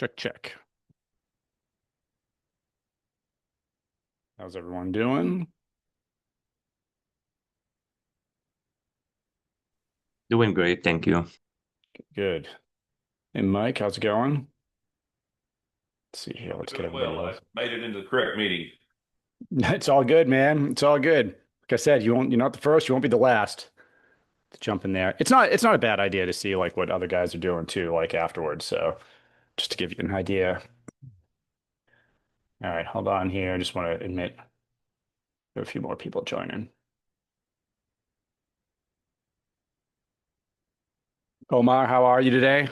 Check, check. How's everyone doing? Doing great, thank you. Good. Hey, Mike, how's it going? Let's see here. I'm Let's get doing everybody well. I else. made it into the correct meeting. It's all good, man. It's all good. Like I said, you're not the first, you won't be the last to jump in there. It's not a bad idea to see like what other guys are doing too, like afterwards. So just to give you an idea. All right, hold on here. I just want to admit there are a few more people joining. Omar, how are you today?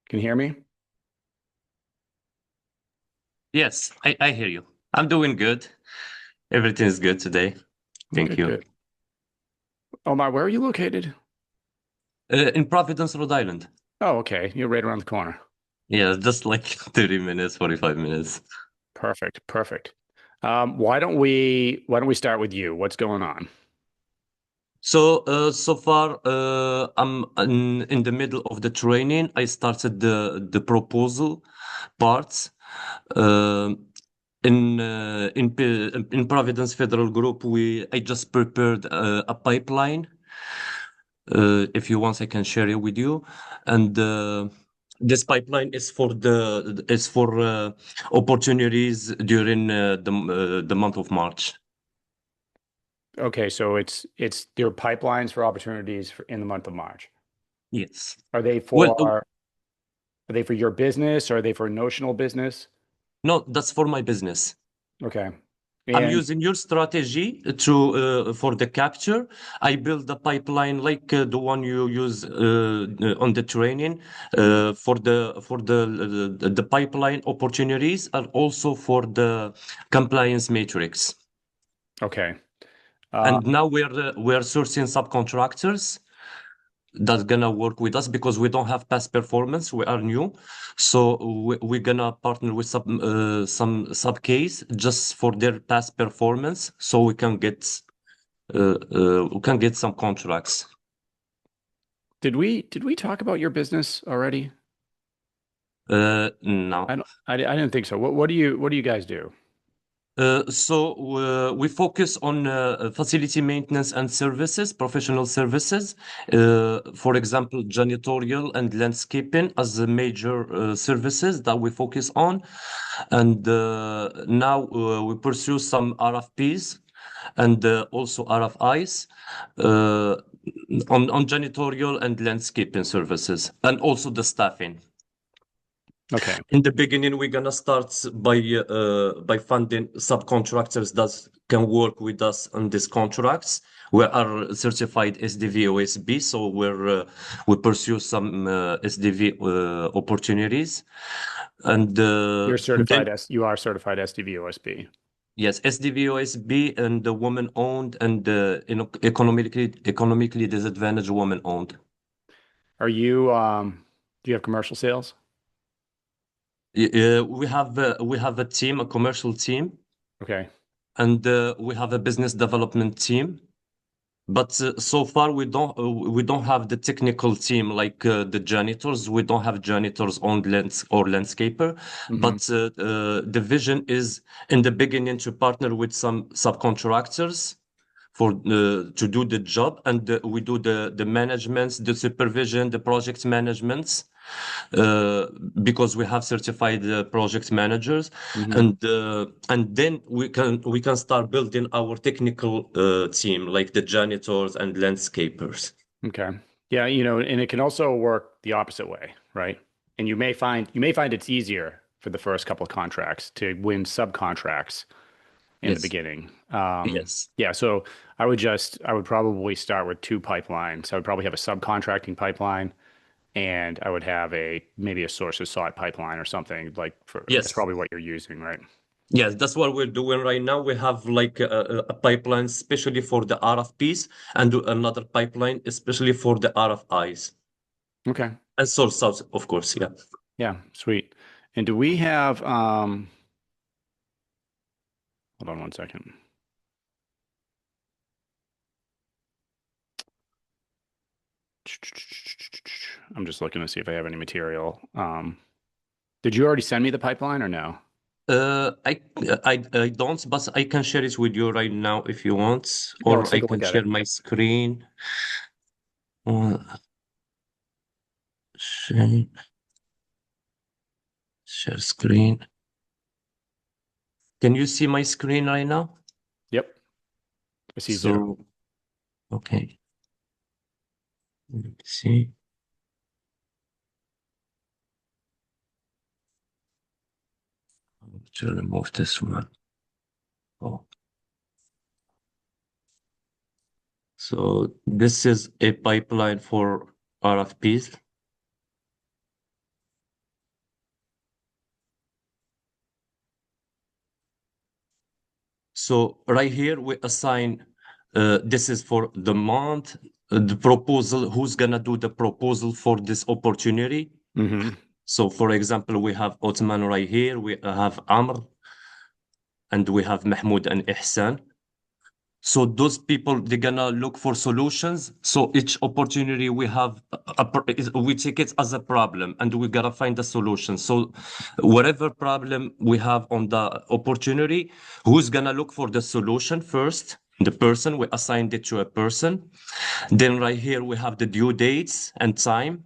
Can you hear me? Yes, I hear you. I'm doing good. Everything is good today. Thank Good, you. good. Omar, where are you located? In Providence, Rhode Island. Oh, okay. You're right around the corner. Yeah, just like 30 minutes, 45 minutes. Perfect, perfect. Why don't we start with you? What's going on? So far, I'm in the middle of the training. I started the proposal parts. Uh, in Providence Federal Group, I just prepared a pipeline. If you want, I can share it with you. And this pipeline is for opportunities during the month of March. Okay, so it's there are pipelines for opportunities in the month of March. Yes. Are they Well, for your business? Or are they for notional business? no, that's for my business. Okay. I'm And using your strategy to for the capture. I build the pipeline like the one you use on the training for the pipeline opportunities and also for the compliance matrix. okay. Uh, And now we're sourcing subcontractors that's gonna work with us because we don't have past performance. We are new, so we're gonna partner with some sub case just for their past performance, so we can get some contracts. did we talk about your business already? No. I didn't think so. What do you guys do? So we focus on facility maintenance and services, professional services. For example, janitorial and landscaping as the major services that we focus on. And now we pursue some RFPs and also RFIs uh, on janitorial and landscaping services, and also the staffing. Okay. In the beginning, we're gonna start by funding subcontractors that can work with us on these contracts. We are certified SDV OSB, so we pursue some SDV opportunities, and then You are certified SDV OSB. yes, SDV OSB and the woman owned and economically disadvantaged woman owned. Do you have commercial sales? We have a team, a commercial team, Okay. and we have a business development team. But so far, we don't have the technical team like the janitors. We don't have janitors on landscaper. Hmm. But the vision is in the beginning to partner with some subcontractors for to do the job, and we do the managements, the supervision, the project managements, uh, because we have certified project managers, Hmm. and then we can start building our technical team like the janitors and landscapers. Okay. Yeah, and it can also work the opposite way, right? And you may find it's easier for the first couple of contracts to win subcontracts in the Yes, beginning. yes, Yeah, so I would probably start with two pipelines. I would probably have a subcontracting pipeline, and I would have maybe a sources sought pipeline or something like that's yes. probably what you're using, right? Yes, that's what we're doing right now. We have like a pipeline especially for the RFPs and another pipeline especially for the RFIs Okay. and source out, of course. Yeah. Yeah, sweet. And do we have hold on one second. I'm just looking to see if I have any material. Did you already send me the pipeline or no? I don't, but I can share it with you right now if you want, Yeah, let's or I take a can look at share it. my screen. Uh, share, share screen. Can you see my screen right now? Yep, I see zero. So, okay. Let me see. To remove this one. Oh, so this is a pipeline for RFPs. So right here we assign this is for the month, the proposal, who's gonna do the proposal for this opportunity. Hmm. So for example, we have Otman right here, we have Amr, and we have Mahmoud and Ihsan. So those people, they're gonna look for solutions. So each opportunity we have, we take it as a problem and we gotta find a solution. So whatever problem we have on the opportunity, who's gonna look for the solution first? The person, we assigned it to a person. Then right here, we have the due dates and time.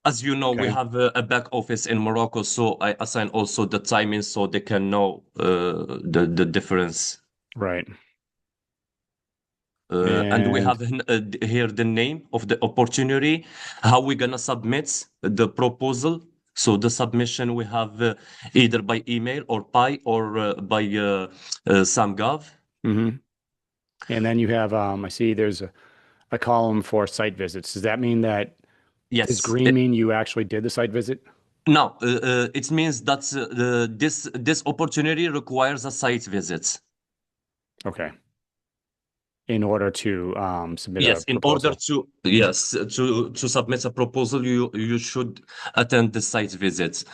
As you know, we Okay, have a back office in Morocco, so I assign also the timing so they can know the difference. right. And we And have here the name of the opportunity, how we're gonna submit the proposal. So the submission we have either by email or by SamGov. hmm and then you have I see there's a column for site visits. Does that mean that does Yes. green mean you actually did the site visit? Now it means that this opportunity requires a site visit. Okay. In order to submit a Yes, in order proposal. to submit a proposal, you should attend the site visit.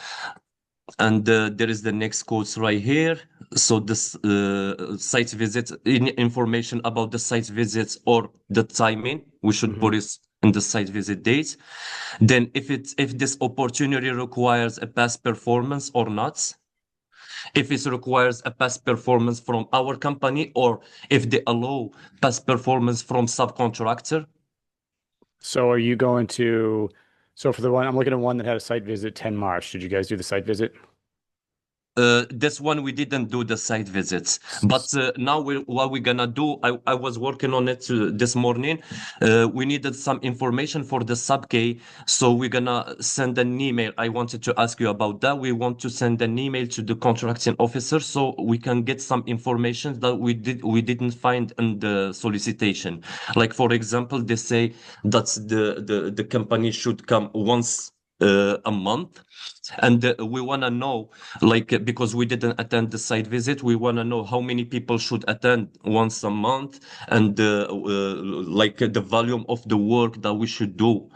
And there is the next quotes right here. So this site visit, information about the site visits or the timing, we should put Hmm. it in the site visit date. Then if this opportunity requires a past performance or not, if it requires a past performance from our company, or if they allow past performance from subcontractor. So are you going to, so for the one, I'm looking at one that had a site visit 10 March. Did you guys do the site visit? This one we didn't do the site visits, but S- now what we're gonna do, I was working on it this morning. We needed some information for the sub K, so we're gonna send an email. I wanted to ask you about that. We want to send an email to the contracting officer so we can get some information that we didn't find in the solicitation. Like for example, they say that the company should come once a month, and we want to know, like, because we didn't attend the site visit, we want to know how many people should attend once a month, and like the volume of the work that we should do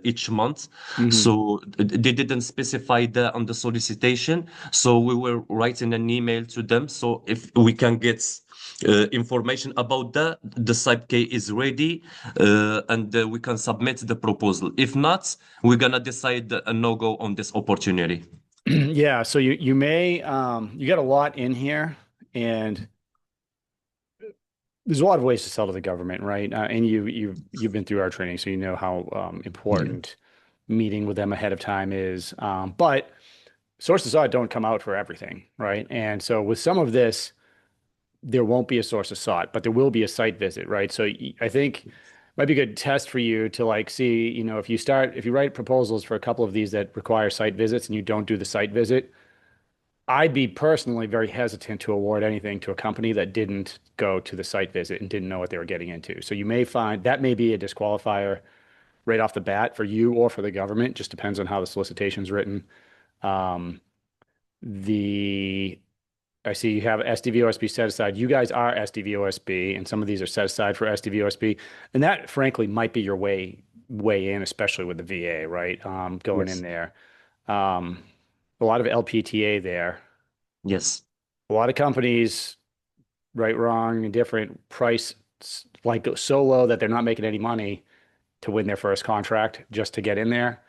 each month. mhm. So they didn't specify that on the solicitation, so we were writing an email to them, so if we can get information about that, the site K is ready, and we can submit the proposal. If not, we're gonna decide a no-go on this opportunity. Yeah, so you may you got a lot in here, and there's a lot of ways to sell to the government, right? And you've been through our training, so you know how Yeah. important meeting with them ahead of time is. But sources sought don't come out for everything, right? And so with some of this, there won't be a source of sought, but there will be a site visit, right? So I think might be a good test for you to like see, if you write proposals for a couple of these that require site visits and you don't do the site visit, I'd be personally very hesitant to award anything to a company that didn't go to the site visit and didn't know what they were getting into. So you may find that may be a disqualifier right off the bat for you or for the government. Just depends on how the solicitation's written. Um, the I see you have SDVOSB set aside. You guys are SDVOSB, and some of these are set aside for SDVOSB, and that frankly might be your way in, especially with the VA, right? Going in Yes. there. Um, a lot of LPTA there. Yes. A lot of companies, right, wrong, indifferent, price like so low that they're not making any money, to win their first contract just to get in there.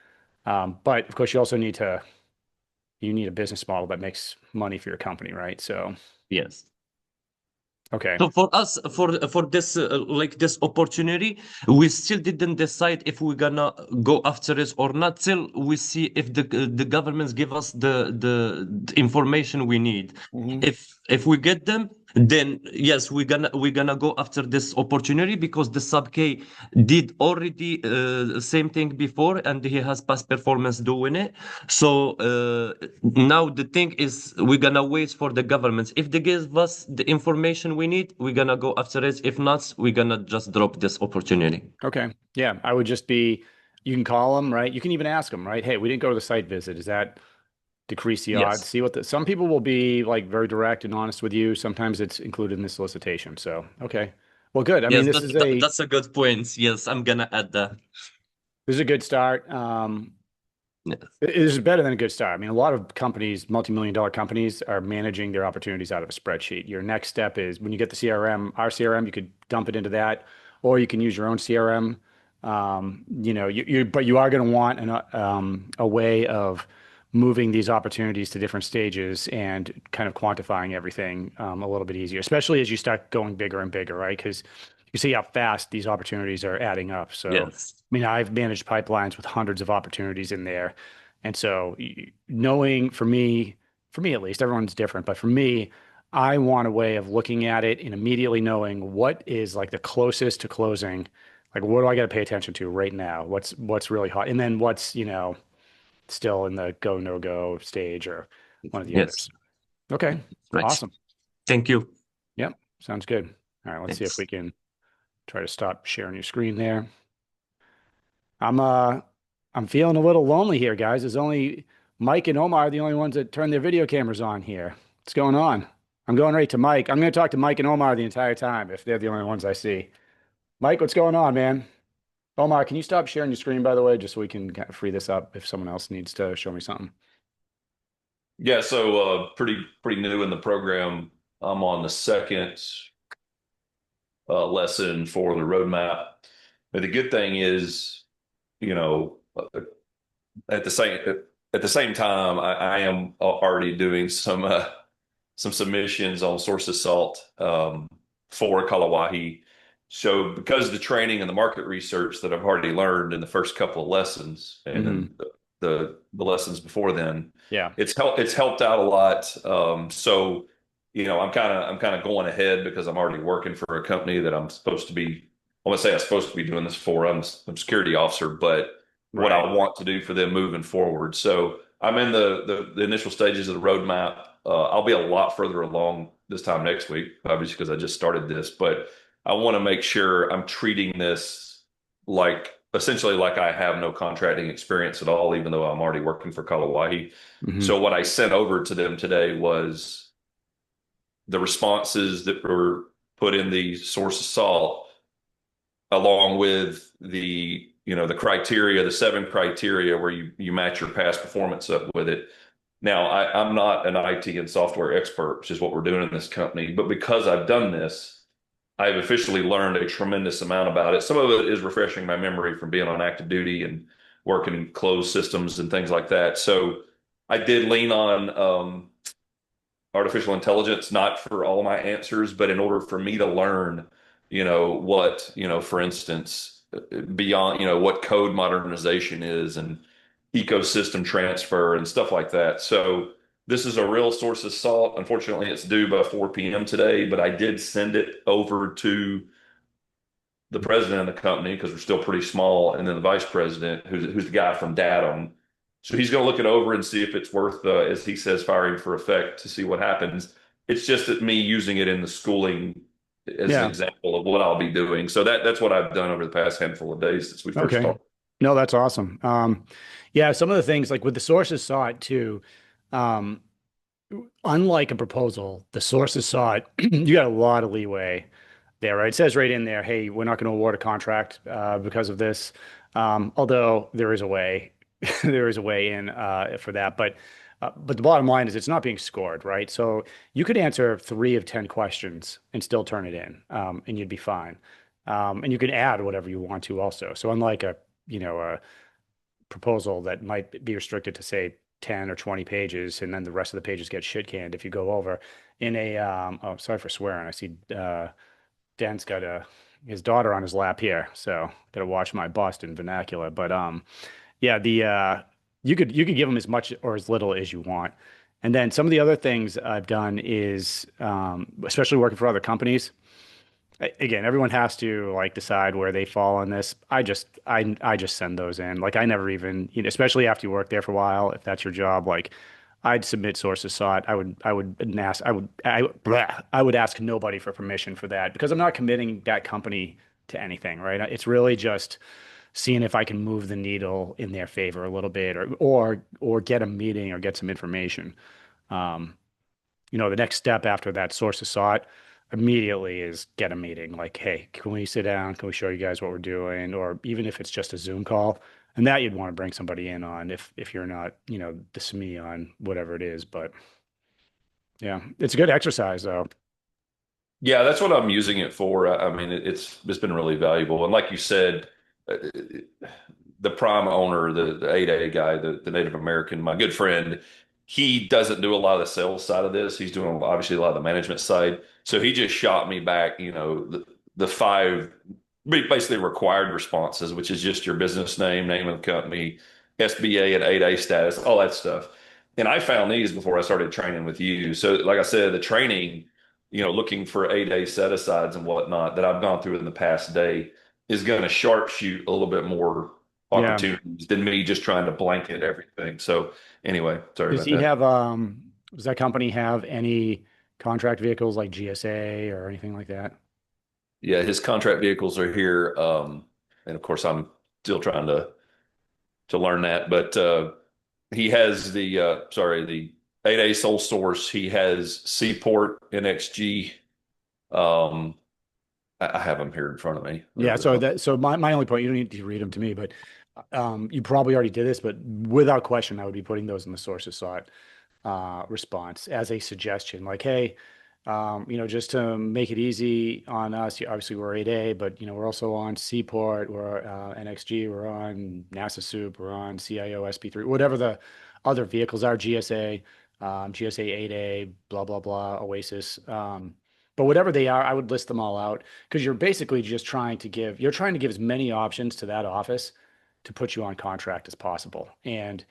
But of course, you also you need a business model that makes money for your company, right? So, Yes. okay. So for us, for this like this opportunity, we still didn't decide if we're gonna go after it or not till we see if the governments give us the information we need. Hmm. If we get them, then yes, we're gonna go after this opportunity because the sub K did already same thing before and he has past performance doing it. So now the thing is we're gonna wait for the governments. If they give us the information we need, we're gonna go after it. If not, we're gonna just drop this opportunity. Okay. Yeah. I would just be, you can call them, right? You can even ask them, right? Hey, we didn't go to the site visit. Does that decrease the odds? Yes. See what some people will be like very direct and honest with you. Sometimes it's included in the solicitation. So, okay. Well, good. I mean, Yes, that's a good point. Yes, I'm gonna add that. this is a good start. Yes. It is better than a good start. I mean, a lot of companies, multi-million dollar companies, are managing their opportunities out of a spreadsheet. Your next step is when you get the CRM, our CRM, you could dump it into that, or you can use your own CRM. But you are going to want a way of moving these opportunities to different stages and kind of quantifying everything a little bit easier, especially as you start going bigger and bigger, right? Because you see how fast these opportunities are adding up. So, Yes. I mean, I've managed pipelines with hundreds of opportunities in there. And so knowing for me at least, everyone's different, but for me, I want a way of looking at it and immediately knowing what is like the closest to closing. Like what do I got to pay attention to right now? What's really hot? And then what's, still in the go no go stage or one of the Yes. others. Okay. Right. Awesome. Thank you. Yep. Sounds good. All right, let's see if Thanks. we can try to stop sharing your screen there. I'm uh I'm feeling a little lonely here, guys. There's only Mike and Omar are the only ones that turn their video cameras on here. What's going on? I'm going right to Mike. I'm going to talk to Mike and Omar the entire time if they're the only ones I see. Mike, what's going on, man? Omar, can you stop sharing your screen, by the way, just so we can kind of free this up if someone else needs to show me something? Yeah, so pretty new in the program. I'm on the second lesson for the roadmap. But the good thing is, you know, at the same at the same time, I am already doing some submissions on source assault for Kalawahi. So because of the training and the market research that I've already learned in the first couple of lessons and Hmm. then the lessons before then, Yeah. it's helped out a lot. So I'm kind of going ahead because I'm already working for a company that I'm supposed to be. I want to say I'm supposed to be doing this for. I'm a security officer, but what Right. I want to do for them moving forward. So I'm in the initial stages of the roadmap. I'll be a lot further along this time next week, obviously, because I just started this, but I want to make sure I'm treating this like essentially like I have no contracting experience at all, even though I'm already working for Kalawahi. Hmm. So what I sent over to them today was the responses that were put in the source assault, along with the criteria, the 7 criteria where you match your past performance up with it. Now, I'm not an IT and software expert, which is what we're doing in this company, but because I've done this, I've officially learned a tremendous amount about it. Some of it is refreshing my memory from being on active duty and working in closed systems and things like that. So I did lean on artificial intelligence, not for all my answers, but in order for me to learn, for instance, beyond, what code modernization is and ecosystem transfer and stuff like that. So this is a real source of salt. Unfortunately, it's due by 4 p.m. today, but I did send it over to the president of the company because we're still pretty small, and then the vice president, who's the guy from Datum. So he's going to look it over and see if it's worth, as he says, firing for effect to see what happens. It's just that me using it in the schooling as an Yeah. example of what I'll be doing. So that's what I've done over the past handful of days since we first Okay. started. No, that's awesome. Yeah, some of the things like with the sources saw it too. Um, Unlike a proposal, the sources saw it. You got a lot of leeway there, right? It says right in there, hey, we're not going to award a contract because of this. Although there is a way, there is a way in for that. But the bottom line is it's not being scored, right? So you could answer 3 of 10 questions and still turn it in, and you'd be fine. And you can add whatever you want to also. So unlike a proposal that might be restricted to say 10 or 20 pages, and then the rest of the pages get shit canned if you go over in a, oh, sorry for swearing. I see, Dan's got his daughter on his lap here. So got to watch my Boston vernacular. But, yeah, you could give them as much or as little as you want. And then some of the other things I've done is, especially working for other companies, again, everyone has to like decide where they fall on this. I just send those in. Like I never even, especially after you work there for a while, if that's your job, like I'd submit sources sought. I would ask nobody for permission for that because I'm not committing that company to anything, right? It's really just seeing if I can move the needle in their favor a little bit, or get a meeting or get some information. Um, the next step after that source is sought immediately is get a meeting. Like, hey, can we sit down? Can we show you guys what we're doing? Or even if it's just a Zoom call, and that you'd want to bring somebody in on if you're not, the SME on whatever it is. But yeah, it's a good exercise though. Yeah, that's what I'm using it for. I mean, it's been really valuable. And like you said, the prime owner, the 8A guy, the Native American, my good friend, he doesn't do a lot of the sales side of this. He's doing obviously a lot of the management side. So he just shot me back, the five basically required responses, which is just your business name, name of the company, SBA and 8A status, all that stuff. And I found these before I started training with you. So, like I said, the training, looking for 8A set asides and whatnot that I've gone through in the past day is going to sharpshoot a little bit more Yeah. opportunities than me just trying to blanket everything. So, anyway, sorry Does about he that. have does that company have any contract vehicles like GSA or anything like that? Yeah, his contract vehicles are here. And of course, I'm still trying to learn that, but he has the 8A sole source. He has Seaport NXG. Um, I have them here in front of me. Yeah, Whatever the so hell. my only point, you don't need to read them to me, but you probably already did this, but without question, I would be putting those in the sources sought response as a suggestion. Like, hey, just to make it easy on us, obviously we're 8A, but we're also on Seaport, we're NXG, we're on NASA Soup, we're on CIO SP3, whatever the other vehicles are, GSA, GSA 8A, blah blah blah, Oasis. But whatever they are, I would list them all out because you're basically just trying to give as many options to that office to put you on contract as possible. And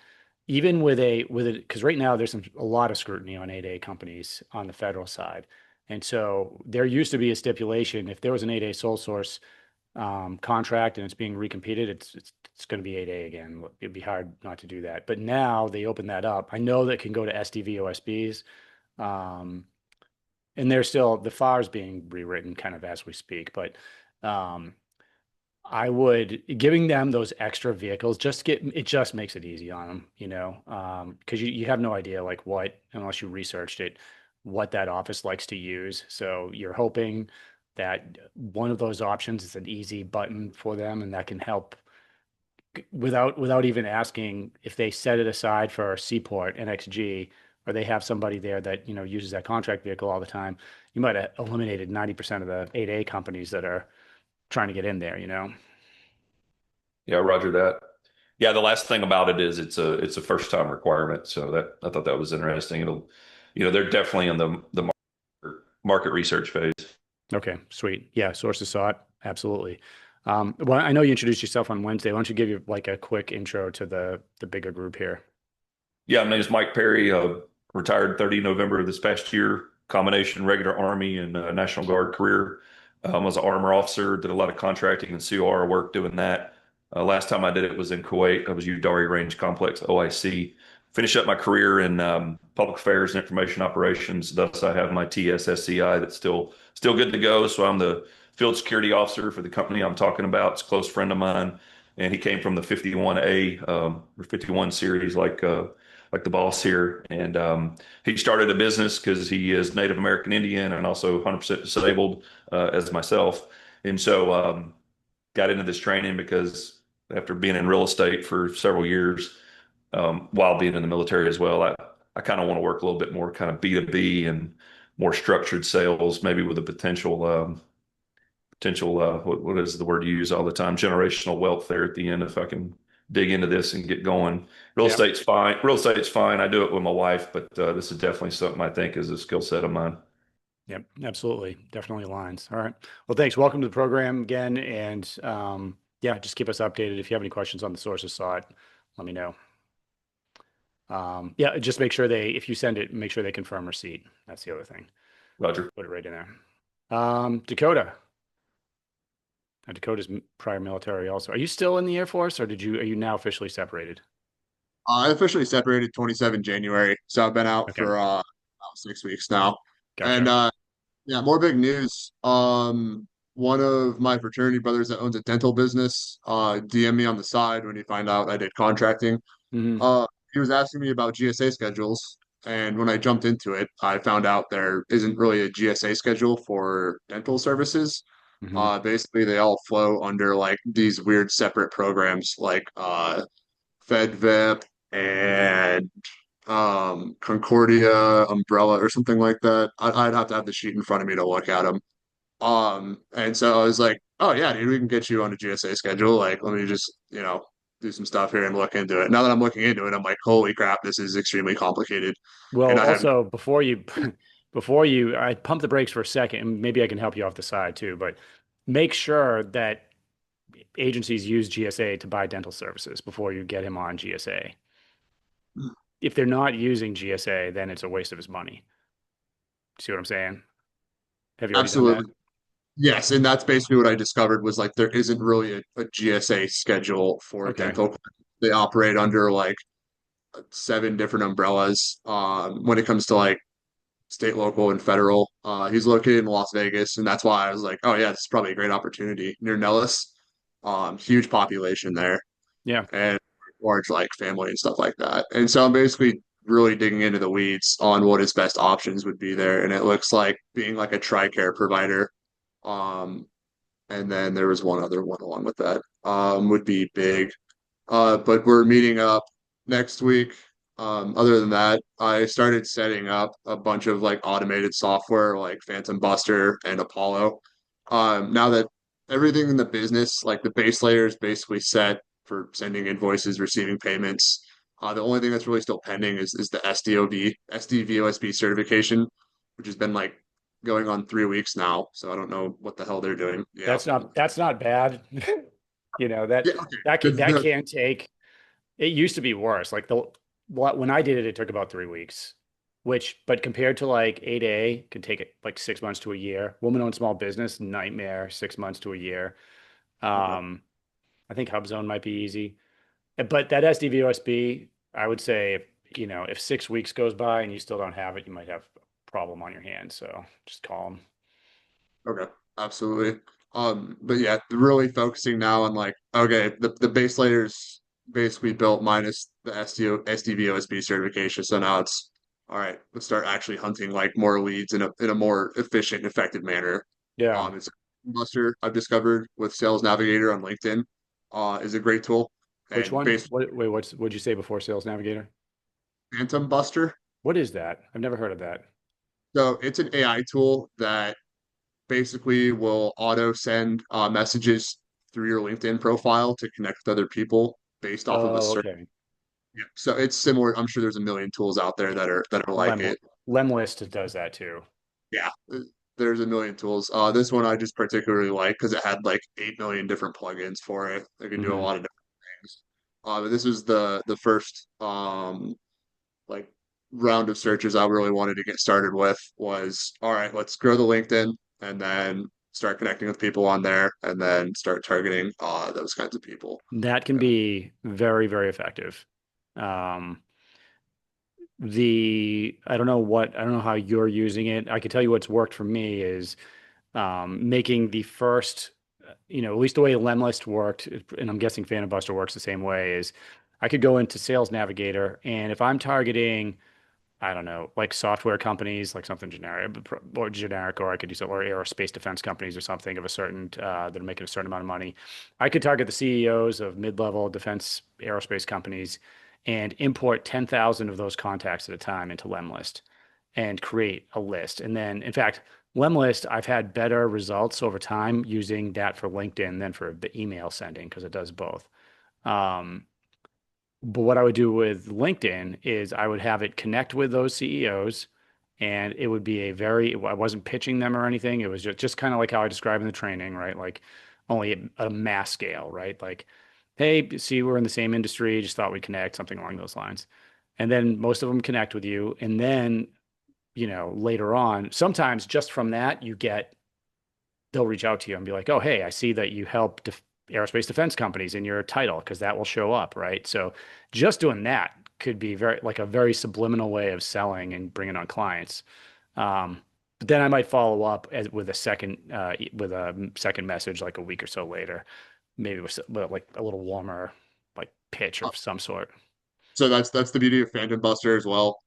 even because right now there's a lot of scrutiny on 8A companies on the federal side. And so there used to be a stipulation if there was an 8A sole source contract and it's being recompeted, it's going to be 8A again. It'd be hard not to do that. But now they open that up. I know that can go to SDV OSBs. Um, and the FAR is being rewritten kind of as we speak. But um, I would giving them those extra vehicles it just makes it easy on them, because you have no idea like what unless you researched it, what that office likes to use. So you're hoping that one of those options is an easy button for them, and that can help without even asking if they set it aside for Seaport NXG, or they have somebody there that uses that contract vehicle all the time. You might have eliminated 90% of the 8A companies that are trying to get in there. Yeah, Roger that. Yeah, the last thing about it is it's a first time requirement. So that I thought that was interesting. They're definitely in the market research phase. Okay, sweet. Yeah, sources sought. Absolutely. Well, I know you introduced yourself on Wednesday. Why don't you give you like a quick intro to the bigger group here? Yeah, my name is Mike Perry. Retired 30 November of this past year. Combination regular Army and National Guard career. Was an armor officer. Did a lot of contracting and COR work doing that. Last time I did it was in Kuwait. I was Udairi Range Complex OIC. Finished up my career in public affairs and information operations. Thus, I have my TSSCI that's still good to go. So I'm the field security officer for the company I'm talking about. It's a close friend of mine, and he came from the 51A or 51 series, like the boss here. And he started a business because he is Native American Indian and also 100% disabled as myself. And so got into this training because after being in real estate for several years, while being in the military as well, I kind of want to work a little bit more kind of B2B and more structured sales, maybe with a potential potential, what is the word you use all the time? Generational wealth there at the end if I can dig into this and get going. Real Yeah. estate's fine. Real estate's fine. I do it with my wife, but this is definitely something I think is a skill set of mine. Yep, absolutely. Definitely aligns. All right. Well, thanks. Welcome to the program again. And yeah, just keep us updated. If you have any questions on the sources side, let me know. Yeah, just make sure if you send it, make sure they confirm receipt. That's the other thing. Roger. Put it right in there. Dakota. Dakota's prior military also. Are you still in the Air Force or are you now officially separated? I officially separated 27 January, so I've been out Okay. for about 6 weeks now. And Gotcha. yeah, more big news. One of my fraternity brothers that owns a dental business DM me on the side when he found out I did contracting. Hmm. He was asking me about GSA schedules, and when I jumped into it, I found out there isn't really a GSA schedule for dental services. Hmm. Basically, they all flow under like these weird separate programs like FedVip and Concordia Umbrella or something like that. I'd have to have the sheet in front of me to look at them. And so I was like, oh yeah, dude, we can get you on a GSA schedule. Like, let me just, do some stuff here and look into it. Now that I'm looking into it, I'm like, holy crap, this is extremely complicated. Well, And I have, also before you, I pump the brakes for a second, and maybe I can help you off the side too, but make sure that agencies use GSA to buy dental services before you get him on GSA. If they're not using GSA, then it's a waste of his money. See what I'm saying? Have you already done that? absolutely. Yes, and that's basically what I discovered was like there isn't really a GSA schedule for Okay. dental. They operate under like seven different umbrellas when it comes to like state, local, and federal. He's located in Las Vegas, and that's why I was like, oh yeah, this is probably a great opportunity near Nellis. Huge population there Yeah. and large like family and stuff like that. And so I'm basically really digging into the weeds on what his best options would be there. And it looks like being like a TRICARE provider. Um, and then there was one other one along with that. Would be big. But we're meeting up next week. Other than that, I started setting up a bunch of like automated software like Phantom Buster and Apollo. Now that everything in the business, like the base layer is basically set for sending invoices, receiving payments. The only thing that's really still pending is the SDVOSB certification, which has been like going on 3 weeks now. So I don't know what the hell they're doing. Yeah. That's not bad. You know, Yeah. that Okay. can take, it used to be worse. Like when I did it, it took about 3 weeks, but compared to like 8A, could take it like 6 months to a year. Woman-owned small business, nightmare, 6 months to a year. Okay. Um, I think HubZone might be easy. But that SDVOSB, I would say, if 6 weeks goes by and you still don't have it, you might have a problem on your hands. So just call them. Okay, absolutely. But yeah, really focusing now on like, okay, the base layers basically built minus the SDVOSB certification. So now it's all right, let's start actually hunting like more leads in a more efficient and effective manner. Yeah. It's Buster I've discovered with Sales Navigator on LinkedIn, is a great tool. Which And one? base Wait, what'd you say before Sales Navigator? Phantom Buster. What is that? I've never heard of that. So it's an AI tool that basically will auto send messages through your LinkedIn profile to connect with other people based off of a Oh, search. okay. Yeah. So it's similar. I'm sure there's a million tools out there that are like Lem it. Lemlist does that too. Yeah, there's a million tools. This one I just particularly like because it had like 8 million different plugins for it. They could do a Hmm. lot of different things. But this was the first like round of searches I really wanted to get started with was all right, let's grow the LinkedIn and then start connecting with people on there and then start targeting those kinds of people. That can be very, very effective. Um, I don't know how you're using it. I can tell you what's worked for me is making the first, at least the way Lemlist worked, and I'm guessing Phantom Buster works the same way, is I could go into Sales Navigator, and if I'm targeting, I don't know, like software companies, like something generic, or I could do some, or aerospace defense companies or something of a certain, that are making a certain amount of money. I could target the CEOs of mid-level defense aerospace companies and import 10,000 of those contacts at a time into Lemlist and create a list. And then, in fact, Lemlist, I've had better results over time using that for LinkedIn than for the email sending because it does both. Um, but what I would do with LinkedIn is I would have it connect with those CEOs, and it would be I wasn't pitching them or anything. It was just kind of like how I described in the training, right? Like only at a mass scale, right? Like, hey, see, we're in the same industry, just thought we'd connect, something along those lines. And then most of them connect with you. And then, later on, sometimes just from that, they'll reach out to you and be like, oh, hey, I see that you help aerospace defense companies in your title because that will show up, right? So just doing that could be a very subliminal way of selling and bringing on clients. But then I might follow up with a second message like a week or so later, maybe with like a little warmer like pitch of some sort. So that's the beauty of Phantom Buster as well.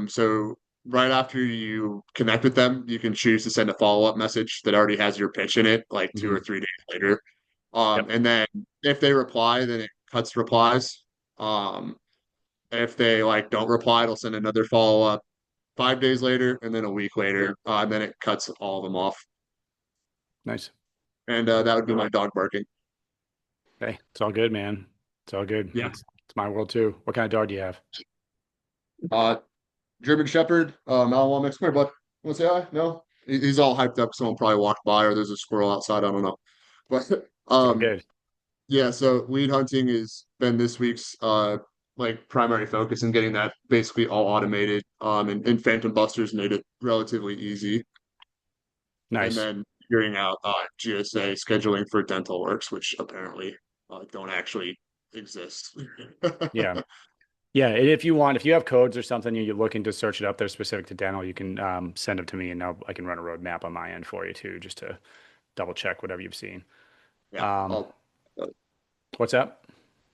So right after you connect with them, you can choose to send a follow-up message that already has your pitch in it, like two Hmm. or 3 days later. Yep. And then if they reply, then it cuts replies. If they like don't reply, it'll send another follow-up 5 days later, and then a week later, and then it cuts all of them off. Nice. And that would be my dog barking. Hey, it's all good, man. It's all good. Yeah. It's my world too. What kind of dog do you have? Uh, German Shepherd, Malinois mix. Come here, bud. Want to say hi? No? He's all hyped up. Someone probably walked by, or there's a squirrel outside. I don't know. But It's all good. yeah. So weed hunting has been this week's like primary focus in getting that basically all automated. And Phantom Busters made it relatively easy. And Nice. then figuring out GSA scheduling for dental works, which apparently don't actually exist. Yeah. Yeah, and if you have codes or something, you're looking to search it up, they're specific to dental, you can send them to me, and I can run a roadmap on my end for you too, just to double check whatever you've seen. Yeah, Um, what's up?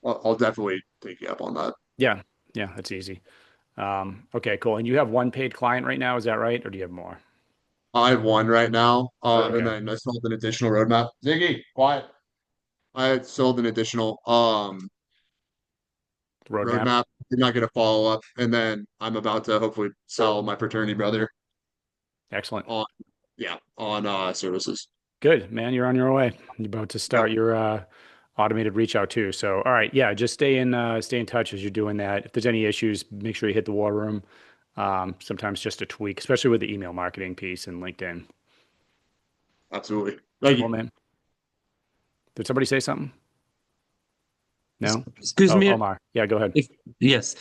I'll definitely take you up on that. Yeah, yeah, that's easy. Okay, cool. And you have one paid client right now, is that right? Or do you have more? I have one right now, and Okay. then I sold an additional roadmap. Ziggy, quiet. I had sold an additional Roadmap. roadmap. Did not get a follow up, and then I'm about to hopefully sell my fraternity brother Excellent. on on services. Good, man. You're on your way. You're about to Yep, start your automated reach out too. So, all right, yeah, just stay in touch as you're doing that. If there's any issues, make sure you hit the war room. Sometimes just a tweak, especially with the email marketing piece and LinkedIn. absolutely. Thank Cool, you. man. Did somebody say something? No? Excuse Oh, me. Omar. Yeah, go ahead. If yes,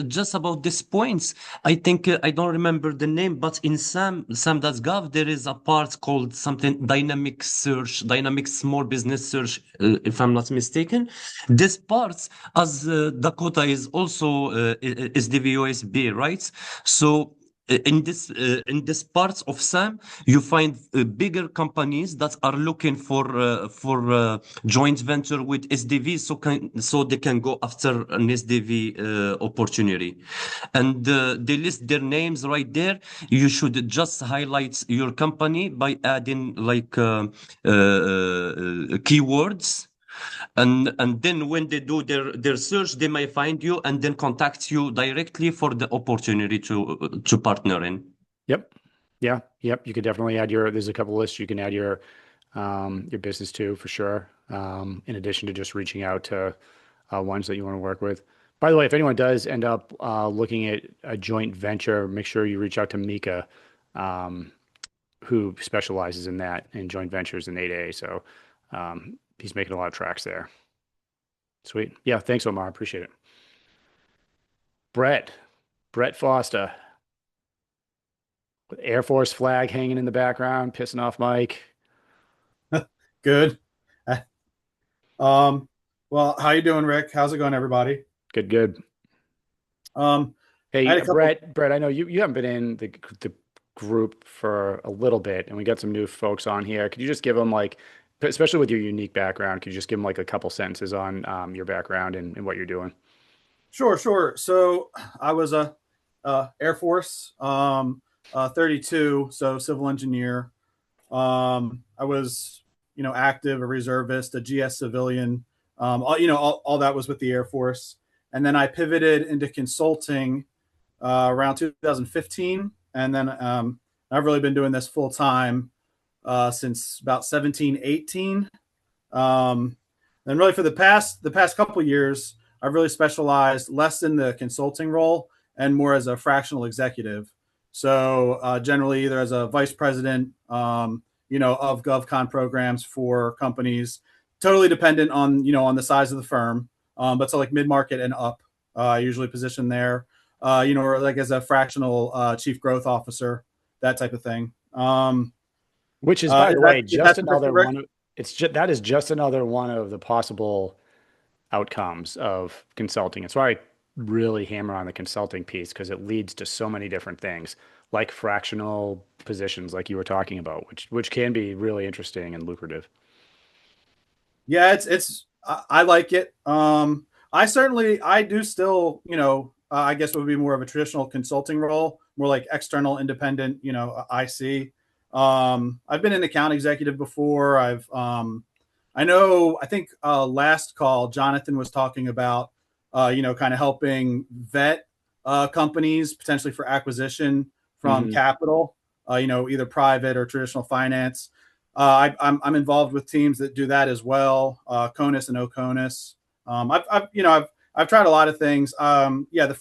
just about these points, I think I don't remember the name, but in Sam.gov there is a part called something dynamic search, dynamic small business search, if I'm not mistaken. This part, as Dakota is also is DVOSB, right? So. In this part of SAM, you find bigger companies that are looking for joint venture with SDV, so they can go after an SDV opportunity, and they list their names right there. You should just highlight your company by adding like keywords, and then when they do their search, they may find you and then contact you directly for the opportunity to partner in. Yep. Yeah. Yep. You could definitely there's a couple lists you can add your business to for sure. In addition to just reaching out to ones that you want to work with. By the way, if anyone does end up looking at a joint venture, make sure you reach out to Mika, um, who specializes in that in joint ventures in 8A. So he's making a lot of tracks there. Sweet. Yeah. Thanks, Omar. Appreciate it. Brett Foster, with Air Force flag hanging in the background, pissing off Mike. Good. Uh, Um, well, how you doing, Rick? How's it going, everybody? Good, good. I had Hey, a couple. Brett, I know you haven't been in the group for a little bit, and we got some new folks on here. Could you just give them like, especially with your unique background, could you just give them like a couple sentences on your background and what you're doing? Sure, sure. So I was a Air Force, 32, so civil engineer. I was, active, a reservist, a GS civilian. All that was with the Air Force, and then I pivoted into consulting around 2015, and then I've really been doing this full time since about 17, 18. And really for the past couple of years, I've really specialized less in the consulting role and more as a fractional executive. So generally, either as a vice president, of GovCon programs for companies, totally dependent on on the size of the firm, but so like mid market and up, usually positioned there, or like as a fractional chief growth officer, that type of thing. Which is, by the way, Is just that sufficient, another Rick? one of that is just another one of the possible outcomes of consulting. It's why I really hammer on the consulting piece because it leads to so many different things, like fractional positions, like you were talking about, which can be really interesting and lucrative. Yeah, I like it. I do still, I guess it would be more of a traditional consulting role, more like external independent, IC. I've been an account executive before. I think last call Jonathan was talking about, kind of helping vet companies potentially for acquisition from Hmm. capital, either private or traditional finance. I'm involved with teams that do that as well, CONUS and OCONUS. I've tried a lot of things. Yeah, the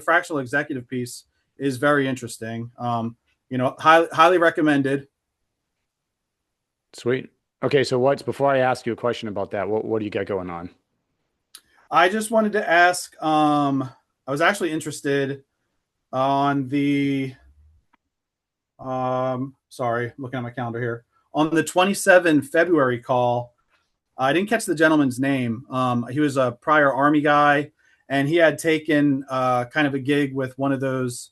fractional executive piece is very interesting. Highly recommended. Sweet. Okay, so before I ask you a question about that, what do you got going on? I just wanted to ask. I was actually interested on the. Sorry, looking at my calendar here. On the 27 February call, I didn't catch the gentleman's name. He was a prior Army guy, and he had taken kind of a gig with one of those,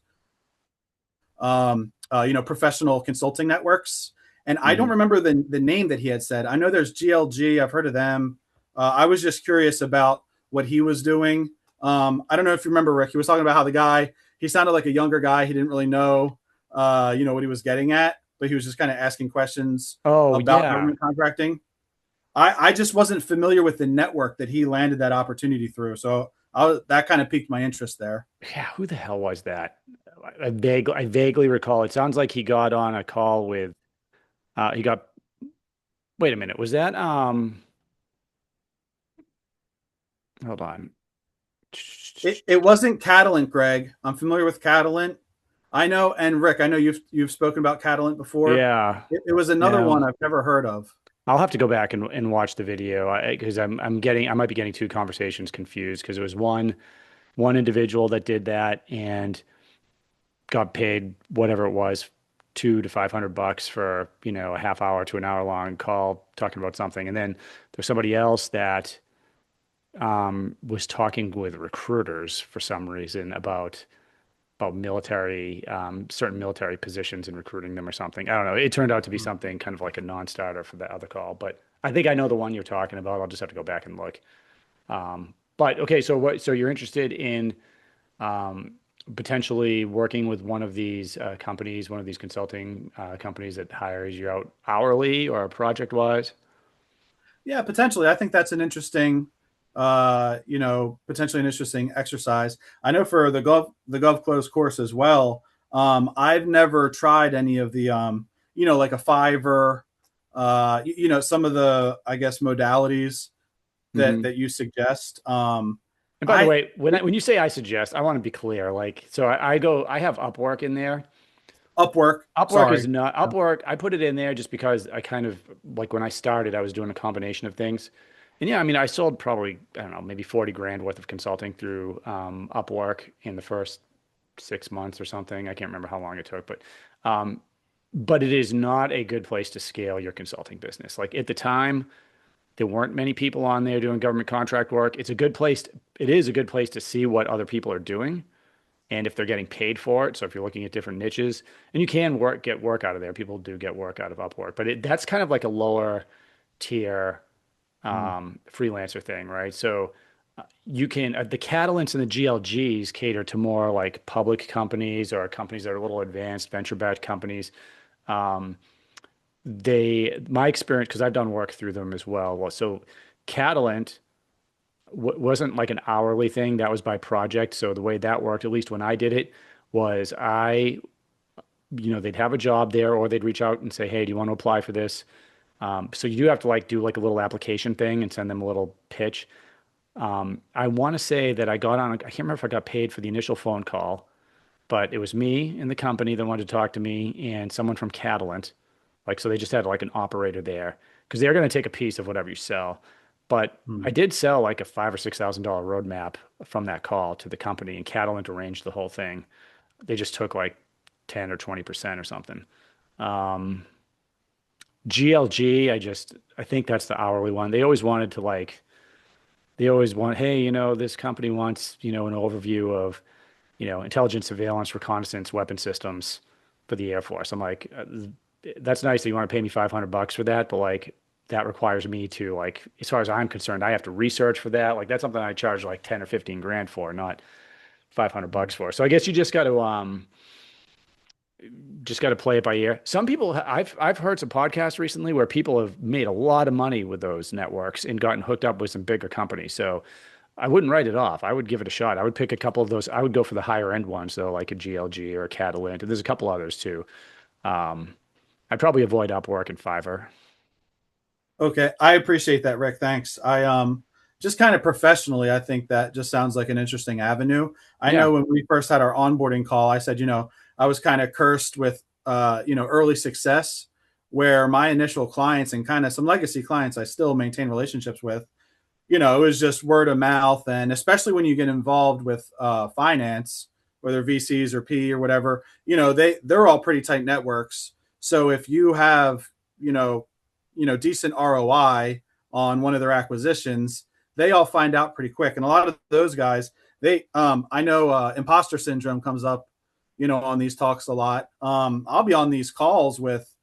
professional consulting networks. And I don't Hmm. remember the name that he had said. I know there's GLG. I've heard of them. I was just curious about what he was doing. I don't know if you remember, Rick. He was talking about how he sounded like a younger guy. He didn't really know, what he was getting at, but he was just kind of asking questions Oh about yeah, government contracting. I just wasn't familiar with the network that he landed that opportunity through. So that kind of piqued my interest there. yeah. Who the hell was that? I vaguely recall. It sounds like he got on a call with. He got. Wait a minute. Was that? Hold on. It wasn't Catalent, Greg. I'm familiar with Catalent. I know, and Rick, I know you've spoken about Catalent before. Yeah. It was another Yeah. one I've never heard of. I'll have to go back and watch the video because I might be getting two conversations confused because it was one individual that did that and got paid whatever it was, $200 to $500 for, a half hour to an hour long call talking about something. And then there's somebody else that was talking with recruiters for some reason about military, certain military positions and recruiting them or something. I don't know. It turned out to be something kind of like a non-starter for the other call, but I think I know the one you're talking about. I'll just have to go back and look. But okay, so you're interested in um, potentially working with one of these companies, one of these consulting companies that hires you out hourly or project wise? Yeah, potentially. I think that's an interesting, potentially an interesting exercise. I know for the Gov Close course as well. I've never tried any of the, like a Fiverr, some of the, I guess, modalities Hmm. that you suggest. And by the I way, when you say I suggest, I want to be clear. Like, so I have Upwork in there. Upwork. Upwork is Sorry. not Upwork. I put it in there just because I kind of like when I started, I was doing a combination of things. And yeah, I mean, I sold probably, I don't know, maybe 40 grand worth of consulting through Upwork in the first 6 months or something. I can't remember how long it took, um, but it is not a good place to scale your consulting business. Like at the time, there weren't many people on there doing government contract work. It is a good place to see what other people are doing and if they're getting paid for it. So if you're looking at different niches, and you can get work out of there, people do get work out of Upwork, but that's kind of like a lower tier Mm. freelancer thing, right? So you can the Catalents and the GLGs cater to more like public companies or companies that are a little advanced, venture-backed companies. Um, my experience, because I've done work through them as well. So Catalent wasn't like an hourly thing. That was by project. So the way that worked, at least when I did it, was I they'd have a job there, or they'd reach out and say, "Hey, do you want to apply for this?" So you do have to like do like a little application thing and send them a little pitch. I want to say that I got on, I can't remember if I got paid for the initial phone call, but it was me and the company that wanted to talk to me and someone from Catalent. Like, so they just had like an operator there because they're going to take a piece of whatever you sell. But I did sell like a $5,000 or $6,000 roadmap from that call to the company, and Catalent arranged the whole thing. They just took like 10 or 20% or something. Um, GLG, I think that's the hourly one. They always wanted to like, they always want, hey, this company wants, an overview of, intelligence, surveillance, reconnaissance, weapon systems for the Air Force. I'm like, that's nice that you want to pay me $500 for that, but like, that requires me to like, as far as I'm concerned, I have to research for that. Like, that's something I charge like 10 or 15 grand for, not $500 for. So I guess you just got to play it by ear. Some people, I've heard some podcasts recently where people have made a lot of money with those networks and gotten hooked up with some bigger companies. So I wouldn't write it off. I would give it a shot. I would pick a couple of those. I would go for the higher end ones, though, like a GLG or a Catalent. And there's a couple others too. I'd probably avoid Upwork and Fiverr. Okay, I appreciate that, Rick. Thanks. I just kind of professionally, I think that just sounds like an interesting avenue. I Yeah. know when we first had our onboarding call, I said, I was kind of cursed with early success, where my initial clients and kind of some legacy clients I still maintain relationships with, it was just word of mouth. And especially when you get involved with finance, whether VCs or P or whatever, they're all pretty tight networks. So if you have, decent ROI on one of their acquisitions, they all find out pretty quick. And a lot of those guys, I know imposter syndrome comes up, on these talks a lot. I'll be on these calls with,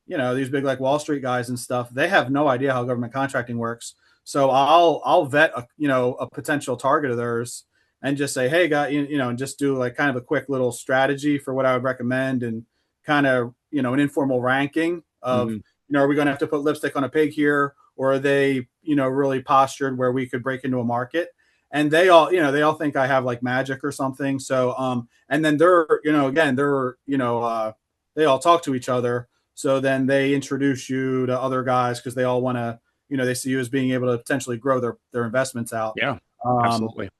these big like Wall Street guys and stuff. They have no idea how government contracting works. So I'll vet a potential target of theirs and just say, hey, guy, and just do like kind of a quick little strategy for what I would recommend, and kind of an informal ranking of Mm-hmm. are we going to have to put lipstick on a pig here, or are they really postured where we could break into a market? And they all think I have like magic or something. So and then they're again they're they all talk to each other. So then they introduce you to other guys because they all want to they see you as being able to potentially grow their investments out. Yeah, Um, absolutely.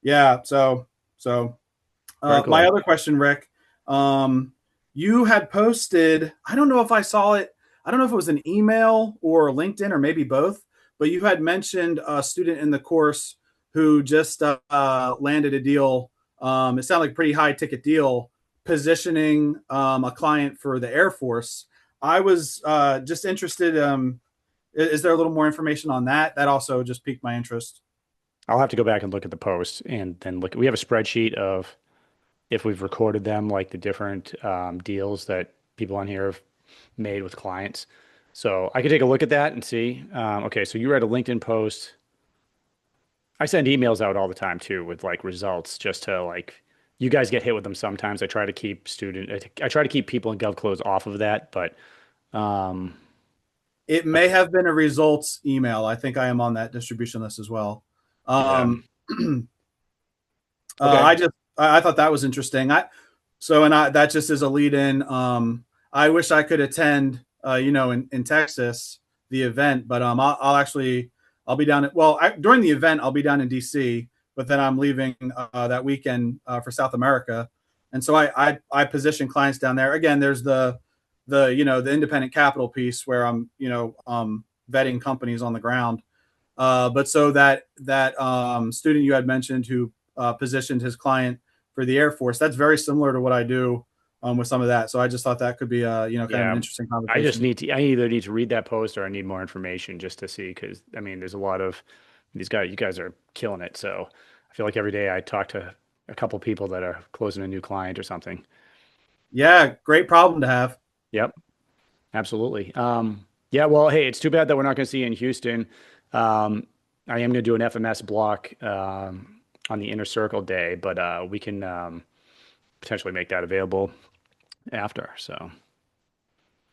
yeah. So Very cool. my other question, Rick, you had posted, I don't know if I saw it. I don't know if it was an email or LinkedIn or maybe both, but you had mentioned a student in the course who just landed a deal. It sounded like a pretty high ticket deal, positioning a client for the Air Force. I was just interested. Is there a little more information on that? That also just piqued my interest. I'll have to go back and look at the post and then look. We have a spreadsheet of if we've recorded them, like the different deals that people on here have made with clients. So I could take a look at that and see. Okay, so you read a LinkedIn post. I send emails out all the time too with like results, just to like, you guys get hit with them sometimes. I try to keep people in GovClose off of that, but um, It may have been a results email. I think I am on that distribution list as well. yeah. I thought that was interesting. That just is a lead in. I wish I could attend, in Texas, the event, but I'll be down during the event, I'll be down in DC, but then I'm leaving that weekend for South America. And so I position clients down there. Again, there's the independent capital piece where I'm vetting companies on the ground. But so that student you had mentioned who positioned his client for the Air Force, that's very similar to what I do with some of that. So I just thought that could be kind of an interesting conversation. I either need to read that post or I need more information just to see, because I mean, there's a lot of these guys. You guys are killing it. So I feel like every day I talk to a couple people that are closing a new client or something. Yeah, great problem to have. Yep, absolutely. Yeah, well, hey, it's too bad that we're not going to see you in Houston. I am going to do an FMS block on the Inner Circle day, but we can potentially make that available after. So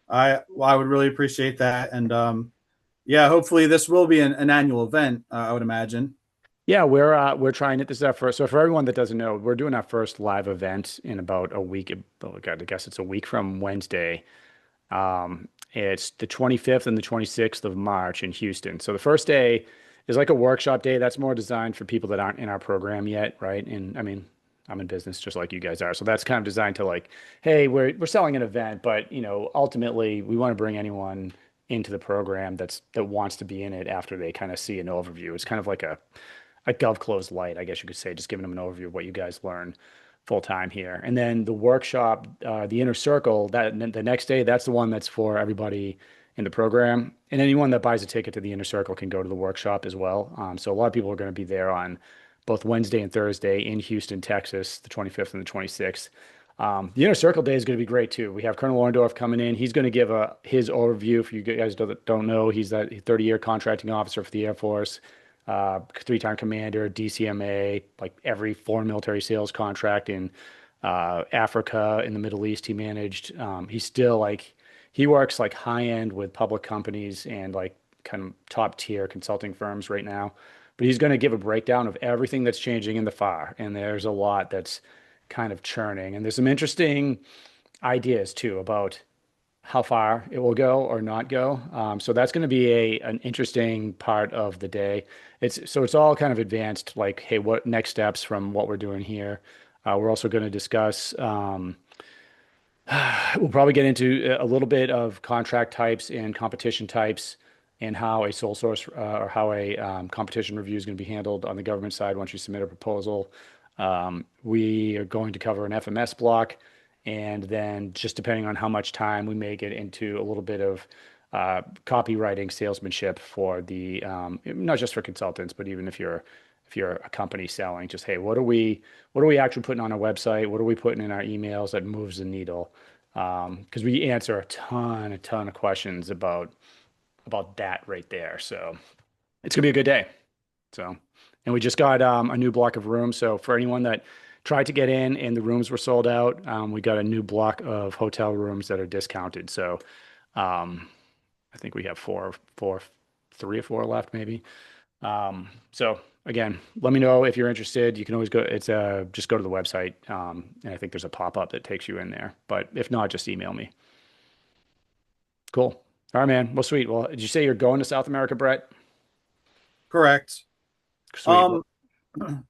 I would really appreciate that, and hopefully this will be an annual event. I would imagine. Yeah, we're trying it. This is our first. So for everyone that doesn't know, we're doing our first live event in about a week. Oh God, I guess it's a week from Wednesday. It's the 25th and the 26th of March in Houston. So the first day is like a workshop day. That's more designed for people that aren't in our program yet, right? And I mean, I'm in business just like you guys are. So that's kind of designed to like, hey, we're selling an event, but ultimately we want to bring anyone into the program that wants to be in it after they kind of see an overview. It's kind of like a GovClose light, I guess you could say, just giving them an overview of what you guys learn full time here. And then the workshop, the inner circle, that the next day, that's the one that's for everybody in the program. And anyone that buys a ticket to the inner circle can go to the workshop as well. So a lot of people are going to be there on both Wednesday and Thursday in Houston, Texas, the 25th and the 26th. The inner circle day is going to be great too. We have Colonel Orndorff coming in. He's going to give his overview. For you guys don't know, he's that 30-year contracting officer for the Air Force, three-time commander, DCMA, like every foreign military sales contract in Africa, in the Middle East, he managed. He's still like he works like high end with public companies and like kind of top tier consulting firms right now. But he's going to give a breakdown of everything that's changing in the FAR, and there's a lot that's kind of churning. And there's some interesting ideas too about how far it will go or not go. So that's going to be an interesting part of the day. It's all kind of advanced, like, hey, what next steps from what we're doing here? We're also going to discuss. We'll probably get into a little bit of contract types and competition types and how a sole source or how a competition review is going to be handled on the government side once you submit a proposal. We are going to cover an FMS block, and then just depending on how much time, we may get into a little bit of copywriting, salesmanship for the not just for consultants, but even if you're a company selling, just hey, what are we actually putting on our website? What are we putting in our emails that moves the needle? Because we answer a ton of questions about that right there. So it's gonna be a good day. So, and we just got a new block of rooms. So for anyone that tried to get in and the rooms were sold out, we got a new block of hotel rooms that are discounted. So I think we have three or four left maybe. So again, let me know if you're interested. You can always go. It's just go to the website, and I think there's a pop-up that takes you in there. But if not, just email me. Cool. All right, man. Well, sweet. Well, did you say you're going to South America, Brett? Correct. Sweet.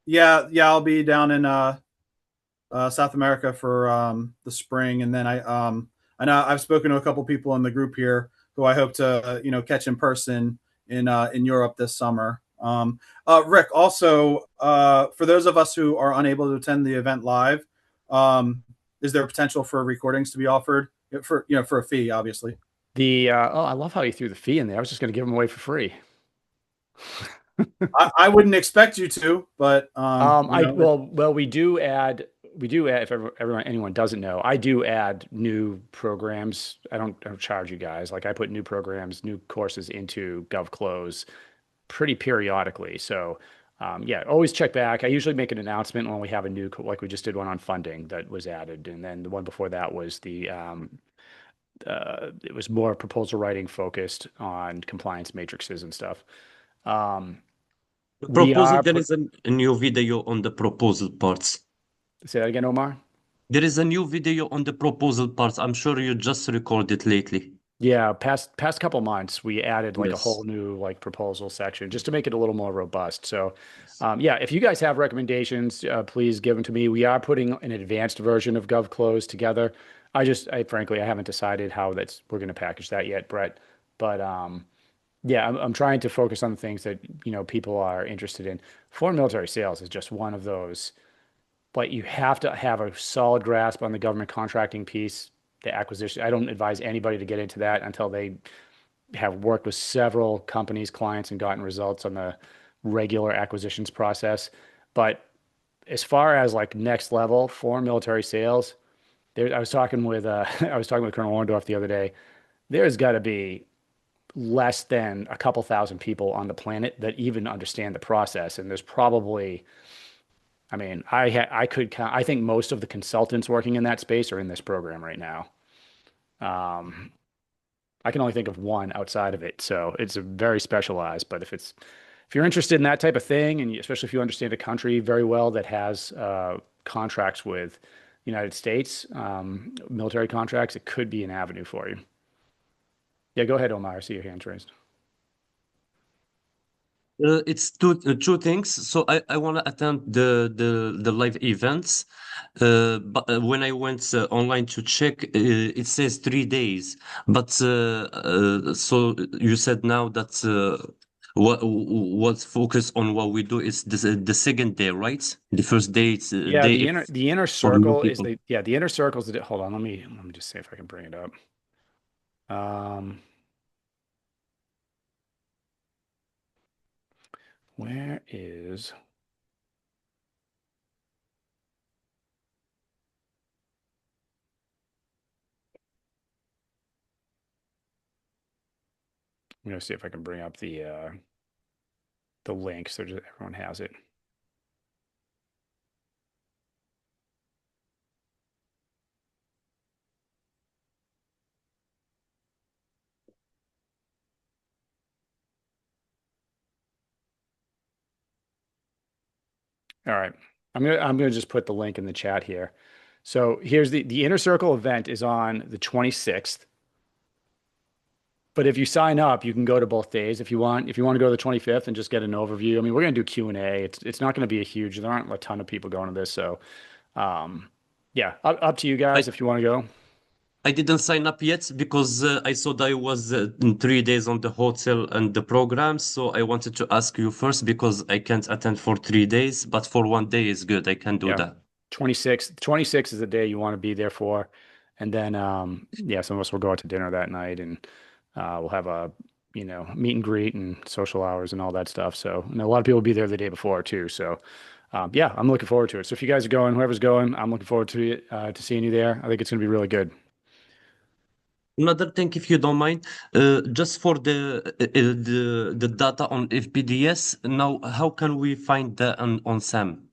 Yeah, I'll be down in South America for the spring, and then I know I've spoken to a couple people in the group here who I hope to catch in person in Europe this summer. Rick, also for those of us who are unable to attend the event live, is there potential for recordings to be offered for a fee, obviously? I love how you threw the fee in there. I was just going to give them away for free. I wouldn't expect you to, but we do add if anyone doesn't know, I do add new programs. I don't charge you guys. Like I put new programs, new courses into GovClose pretty periodically. So yeah, always check back. I usually make an announcement when we have a new, like we just did one on funding that was added, and then the one before that was it was more proposal writing focused on compliance matrices and stuff. Proposal, there is a new video on the proposal parts. Say that again, Omar. There is a new video on the proposal parts. I'm sure you just recorded lately. Yeah, past couple months, we added like a Yes. whole new like proposal section just to make it a little more robust. So, yeah, if you guys have recommendations, please give them to me. We are putting an advanced version of GovClose together. Frankly, I haven't decided how we're going to package that yet, Brett. But yeah, I'm trying to focus on the things that people are interested in. Foreign military sales is just one of those, but you have to have a solid grasp on the government contracting piece, the acquisition. I don't advise anybody to get into that until they have worked with several companies, clients, and gotten results on the regular acquisitions process. But as far as like next level foreign military sales, I was talking with I was talking with Colonel Orndorff the other day. There's got to be less than a couple thousand people on the planet that even understand the process, and there's probably, I mean, I could count. I think most of the consultants working in that space are in this program right now. I can only think of one outside of it, so it's a very specialized. But if if you're interested in that type of thing, and especially if you understand a country very well that has contracts with the United States, military contracts, it could be an avenue for you. Yeah, go ahead, Omar. I see your hands raised. It's two things. So I want to attend the live events. But when I went online to check, it says 3 days. But so you said now that what's focused on what we do is the second day, right? The first day it's Yeah, day the inner for new circle is people. the inner circle is hold on, let me just see if I can bring it up. Where is I'm gonna see if I can bring up the link so just everyone has it. All right. I'm gonna just put the link in the chat here. So here's the inner circle event is on the 26th. But if you sign up, you can go to both days if you want. If you want to go to the 25th and just get an overview. I mean, we're gonna do Q&A. It's not gonna be a huge, there aren't a ton of people going to this. So yeah, up to you I guys if you want to go. I didn't sign up yet because I saw that it was in 3 days on the hotel and the program. So I wanted to ask you first because I can't attend for 3 days, but for one day is good. I can do Yeah. that. 26 is the day you want to be there for. And then yeah, some of us will go out to dinner that night and we'll have a, meet and greet and social hours and all that stuff. So, and a lot of people will be there the day before too. So, yeah, I'm looking forward to it. So if you guys are going, whoever's going, I'm looking forward to it, to seeing you there. I think it's going to be really good. Another thing, if you don't mind, just for the data on FPDS. Now, how can we find that on SAM?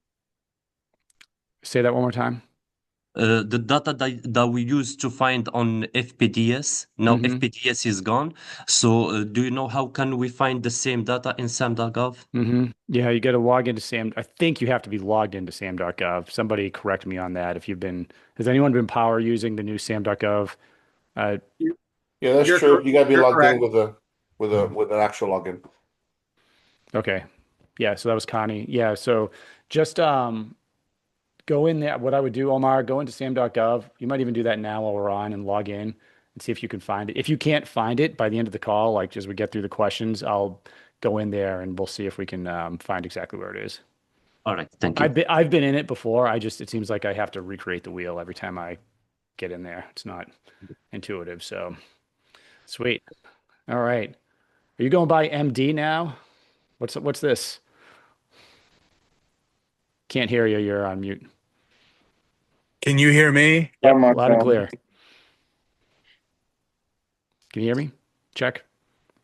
Say that one more time. The data that we use to find on FPDS. Now Mm-hmm. FPDS is gone. So do you know how can we find the same data in SAM.gov? Mm-hmm. Yeah, you got to log into SAM. I think you have to be logged into SAM.gov. Somebody correct me on that. Has anyone been power using the new SAM.gov? Uh, You- Yeah, that's You're true. You got to be you're logged in correct. with an actual login. okay. Yeah, so that was Connie. Yeah, so just go in there. What I would do, Omar, go into sam.gov. You might even do that now while we're on and log in and see if you can find it. If you can't find it by the end of the call, like as we get through the questions, I'll go in there and we'll see if we can find exactly where it is. All right, thank you. I've been in it before. It seems like I have to recreate the wheel every time I get in there. It's not intuitive. So sweet. All right. Are you going by MD now? What's this? Can't hear you. You're on mute. Can you hear me? Yep, On my loud and phone. clear. Can you hear me? Check.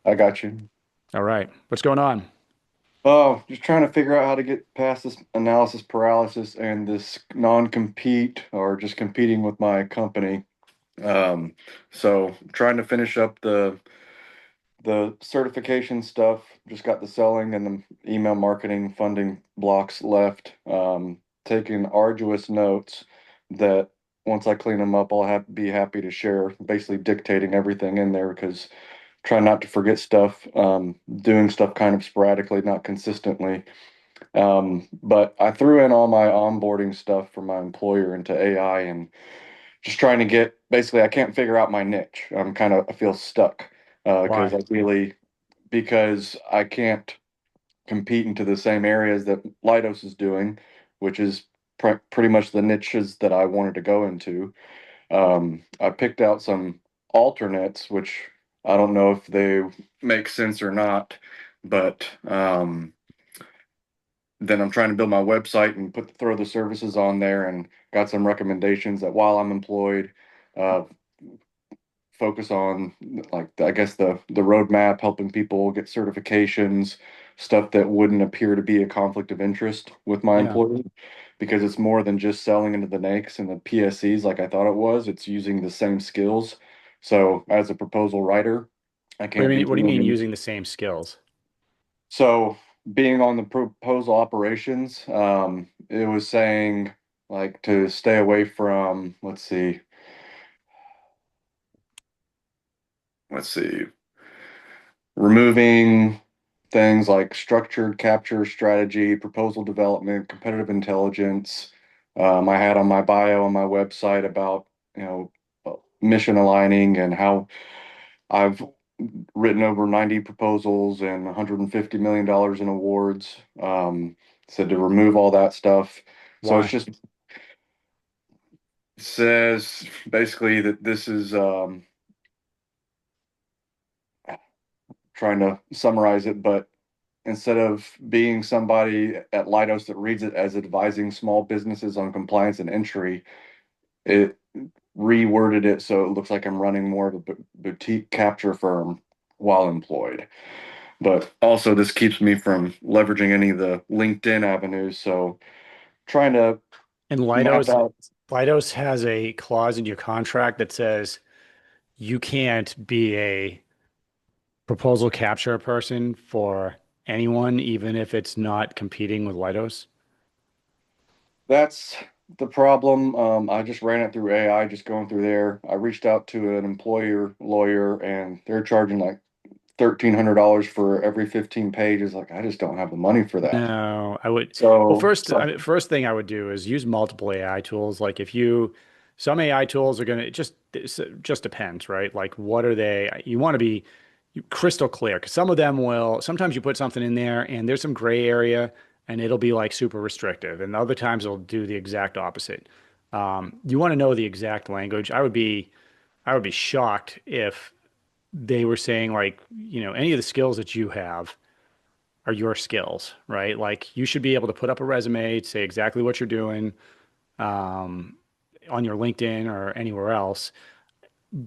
I got you. All right. What's going on? Oh, just trying to figure out how to get past this analysis paralysis and this non-compete or just competing with my company. So trying to finish up the certification stuff. Just got the selling and the email marketing funding blocks left. Taking arduous notes that once I clean them up, be happy to share. Basically dictating everything in there because try not to forget stuff. Doing stuff kind of sporadically, not consistently. But I threw in all my onboarding stuff for my employer into AI and just trying to get basically I can't figure out my niche. I feel stuck because Why? because I can't compete into the same areas that Leidos is doing, which is pretty much the niches that I wanted to go into. I picked out some alternates, which I don't know if they make sense or not, but then I'm trying to build my website and throw the services on there and got some recommendations that while I'm employed, uh, focus on like I guess the roadmap, helping people get certifications, stuff that wouldn't appear to be a conflict of interest with my Yeah. employer, because it's more than just selling into the NAICS and the PSCs like I thought it was. It's using the same skills. So as a proposal writer, I What do you can't be mean? What do you mean doing using the same skills? so being on the proposal operations, it was saying like to stay away from, let's see, removing things like structured capture strategy, proposal development, competitive intelligence. I had on my bio on my website about, you know, mission aligning and how I've written over 90 proposals and $150 million in awards. Said to remove all that stuff. So it's Why? just says basically that this is trying to summarize it, but instead of being somebody at Leidos that reads it as advising small businesses on compliance and entry, it reworded it so it looks like I'm running more of a boutique capture firm while employed. But also, this keeps me from leveraging any of the LinkedIn avenues. So, trying to And map out. Leidos has a clause in your contract that says you can't be a proposal capture person for anyone, even if it's not competing with Leidos. That's the problem. I just ran it through AI, just going through there. I reached out to an employer lawyer, and they're charging like $1,300 for every 15 pages. Like, I just don't have the money for that. No, I would. Well, So, first, I mean, first thing I would do is use multiple AI tools. Like if you, some AI tools are gonna it just depends, right? Like what are they? You want to be crystal clear because some of them will. Sometimes you put something in there and there's some gray area and it'll be like super restrictive, and other times it'll do the exact opposite. You want to know the exact language. I would be shocked if they were saying like, any of the skills that you have are your skills, right? Like you should be able to put up a resume, say exactly what you're doing um, on your LinkedIn or anywhere else.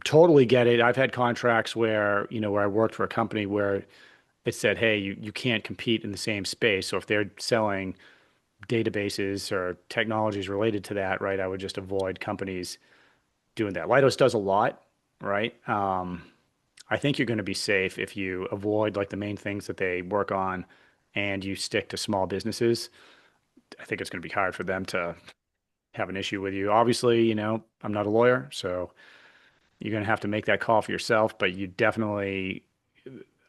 Totally get it. I've had contracts where, where I worked for a company where it said, hey, you can't compete in the same space. So if they're selling databases or technologies related to that, right, I would just avoid companies doing that. Leidos does a lot, right? I think you're going to be safe if you avoid like the main things that they work on and you stick to small businesses. I think it's going to be hard for them to have an issue with you. Obviously, I'm not a lawyer, so you're going to have to make that call for yourself, but you definitely,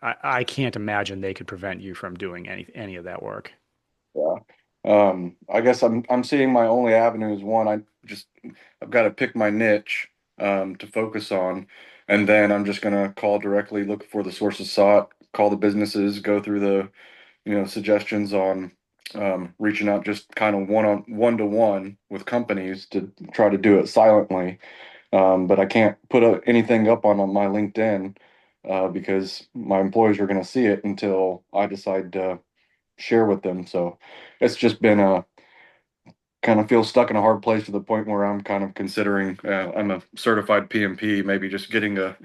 I can't imagine they could prevent you from doing any of that work. yeah. I guess I'm seeing my only avenue is one. I've got to pick my niche to focus on, and then I'm just gonna call directly, look for the sources sought, call the businesses, go through the suggestions on reaching out just kind of one to one with companies to try to do it silently. But I can't put anything up on my LinkedIn because my employees are going to see it until I decide to share with them. So it's just been a kind of feel stuck in a hard place to the point where I'm kind of considering I'm a certified PMP, maybe just getting a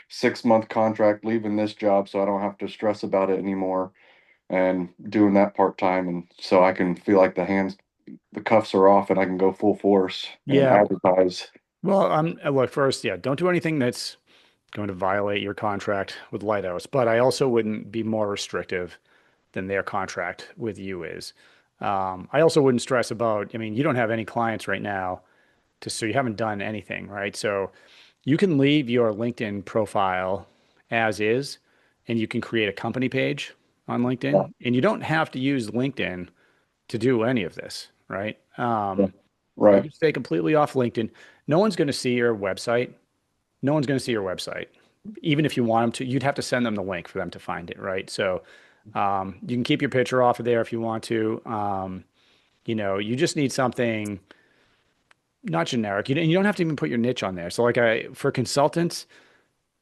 6 month contract, leaving this job so I don't have to stress about it anymore and doing that part time. And so I can feel like the cuffs are off and I can go full force and Yeah. advertise. Well, look, first, yeah, don't do anything that's going to violate your contract with Leidos, but I also wouldn't be more restrictive than their contract with you is. I also wouldn't stress about, I mean, you don't have any clients right now so you haven't done anything, right? So you can leave your LinkedIn profile as is, and you can create a company page on Yeah, LinkedIn, and you don't have to use LinkedIn to do any of this, right? yeah, You right. can stay completely off LinkedIn. No one's going to see your website. No one's going to see your website. Even if you want them to, you'd have to send them the link for them to find it, right? So you can keep your picture off of there if you want to. You just need something not generic. You don't have to even put your niche on there. So like for consultants,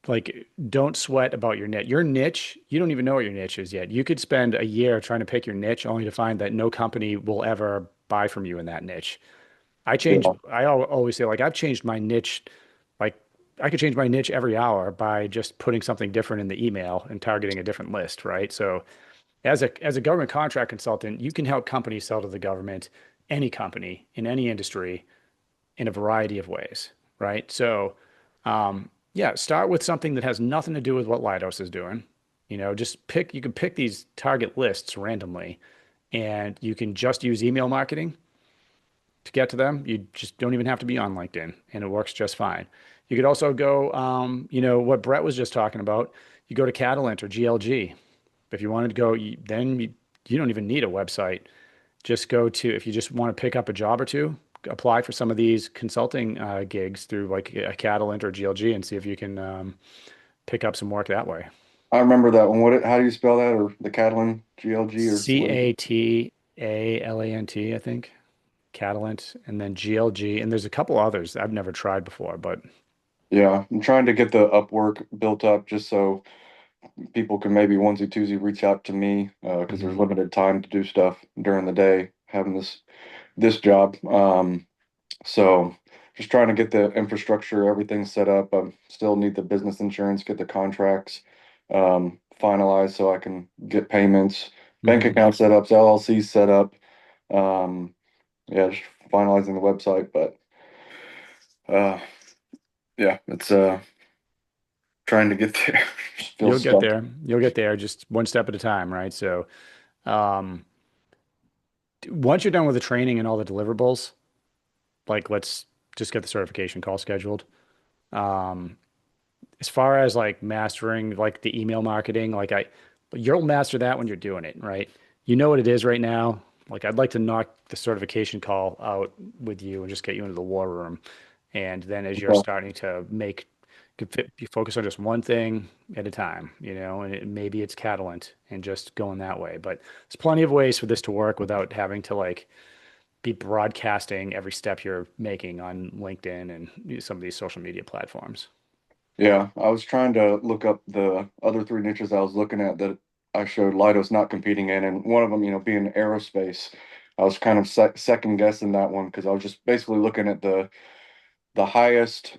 like don't sweat about your niche. Your niche, you don't even know what your niche is yet. You could spend a year trying to pick your niche only to find that no company will ever buy from you in that niche. Yeah, I always say like I've changed my niche, like I could change my niche every hour by just putting something different in the email and targeting a different list, right? So as a government contract consultant, you can help companies sell to the government, any company in any industry in a variety of ways, right? So yeah, start with something that has nothing to do with what Leidos is doing. You can pick these target lists randomly, and you can just use email marketing to get to them. You just don't even have to be on LinkedIn, and it works just fine. You could also go, what Brett was just talking about. You go to Catalent or GLG. If you wanted to go, then you don't even need a website. Just go to, if you just want to pick up a job or two, apply for some of these consulting gigs through like a Catalent or GLG and see if you can pick up some work that way. I remember that one. How do you spell that? Or the Catalan GLG or what is it? Catalant, I think. Catalent, and then GLG, and there's a couple others I've never tried before, but Yeah, I'm trying to get the Upwork built up just so people can maybe onesie twosie reach out to me because there's limited time to do stuff during the day having this job. So just trying to get the infrastructure, everything set up. I still need the business insurance, get the contracts finalized so I can get payments, bank Mhm. account setups, LLC set up. Um, yeah, just finalizing the website, but uh, yeah, it's trying to get there. Just feel You'll get stuck. there. You'll get there just one step at a time, right? So, um, once you're done with the training and all the deliverables, like let's just get the certification call scheduled. Um, as far as like mastering like the email marketing, you'll master that when you're doing it, right? You know what it is right now. Like I'd like to knock the certification call out with you and just get you into the war room. And then as you're Yeah, starting to you focus on just one thing at a time, and maybe it's Catalent and just going that way. But there's plenty of ways for this to work without having to like be broadcasting every step you're making on LinkedIn and some of these social media platforms. yeah. I was trying to look up the other three niches I was looking at that I showed Leidos not competing in, and one of them, being aerospace. I was kind of second guessing that one because I was just basically looking at the highest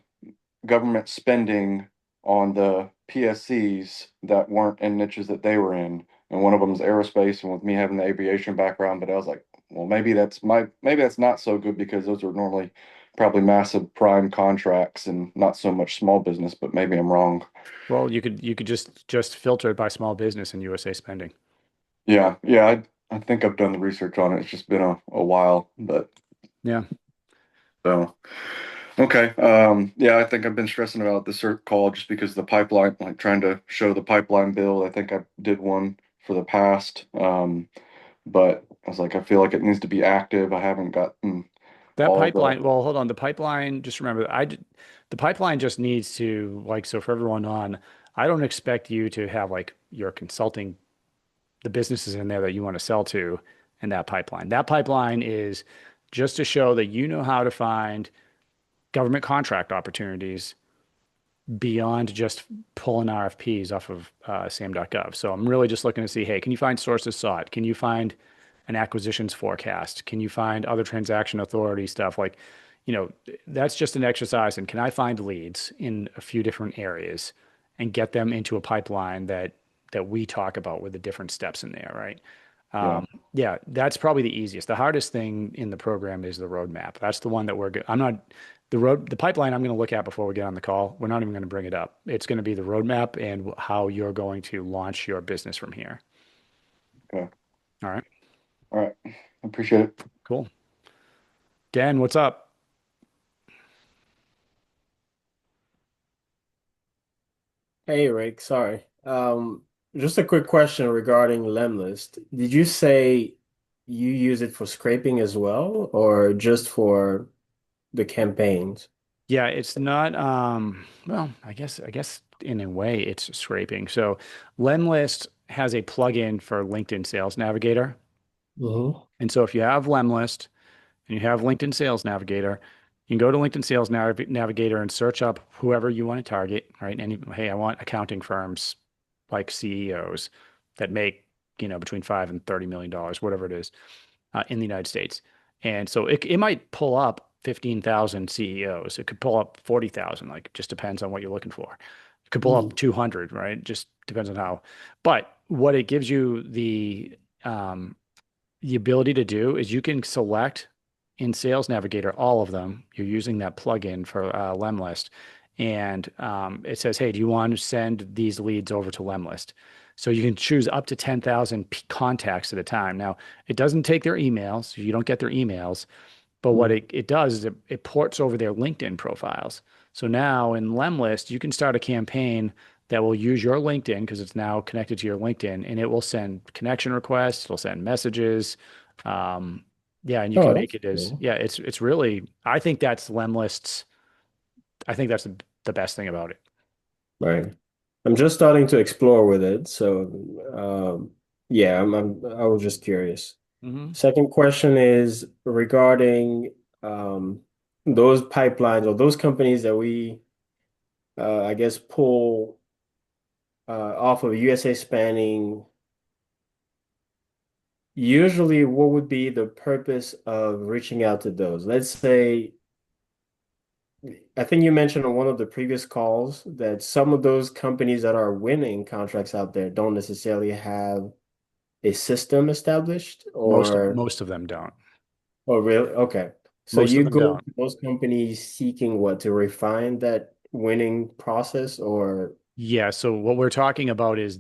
government spending on the PSCs that weren't in niches that they were in. And one of them is aerospace. And with me having the aviation background, but I was like, well, maybe that's not so good because those are normally probably massive prime contracts and not so much small business, but maybe I'm wrong. Well, you could just filter it by small business and USA spending. Yeah, yeah, I think I've done the research on it. It's just been a while, but Yeah. so okay. Yeah, I think I've been stressing about the cert call just because the pipeline, like trying to show the pipeline build. I think I did one for the past. But I was like, I feel like it needs to be active. I haven't gotten That all the pipeline, well, hold on. The pipeline, just remember, the pipeline just needs to like so for everyone on, I don't expect you to have like your consulting, the businesses in there that you want to sell to in that pipeline. That pipeline is just to show that you know how to find government contract opportunities beyond just pulling RFPs off of SAM.gov. So I'm really just looking to see, hey, can you find sources sought? Can you find an acquisitions forecast? Can you find other transaction authority stuff? Like, that's just an exercise. And can I find leads in a few different areas and get them into a pipeline that we talk about with the different steps in there, right? yeah. Yeah, that's probably the easiest. The hardest thing in the program is the roadmap. That's the one that I'm not, the pipeline I'm going to look at before we get on the call. We're not even going to bring it up. It's going to be the roadmap and how you're going to launch your business from here. Okay. All right, All right. I appreciate it. cool. Dan, what's up? Hey Rick, sorry. Just a quick question regarding Lemlist. Did you say you use it for scraping as well, or just for the campaigns? Yeah, it's not, well, I guess in a way it's scraping. So Lemlist has a plugin for LinkedIn Sales Navigator. Hmm. And so if you have Lemlist and you have LinkedIn Sales Navigator, you can go to LinkedIn Sales Navigator and search up whoever you want to target, right? Hey, I want accounting firms like CEOs that make, between 5 and $30 million, whatever it is, in the United States. And so it might pull up 15,000 CEOs. It could pull up 40,000, like just depends on what you're looking for. It could pull up 200, right? Just depends on how. But what it gives you the ability to do is you can select in Sales Navigator all of them. You're using that plugin for Lemlist, and it says, hey, do you want to send these leads over to Lemlist? So you can choose up to 10,000 contacts at a time. Now, it doesn't take their emails, so you don't get their emails, but what it does is it ports over their LinkedIn profiles. So now in Lemlist, you can start a campaign that will use your LinkedIn because it's now connected to your LinkedIn, and it will send connection requests, it'll send messages. Yeah, and you can Oh, make that's it as, cool. yeah, it's really, I think that's Lemlist's, I think that's the best thing about it. Right. I'm just starting to explore with it. So, yeah, I was just curious. Hmm. Second question is regarding um, those pipelines or those companies that we, I guess, pull off of USA Spanning. Usually, what would be the purpose of reaching out to those? Let's say, I think you mentioned on one of the previous calls that some of those companies that are winning contracts out there don't necessarily have a system established Most of them don't. or really, okay. So Most of you them go don't. to those companies seeking what to refine that winning process or Yeah, so what we're talking about is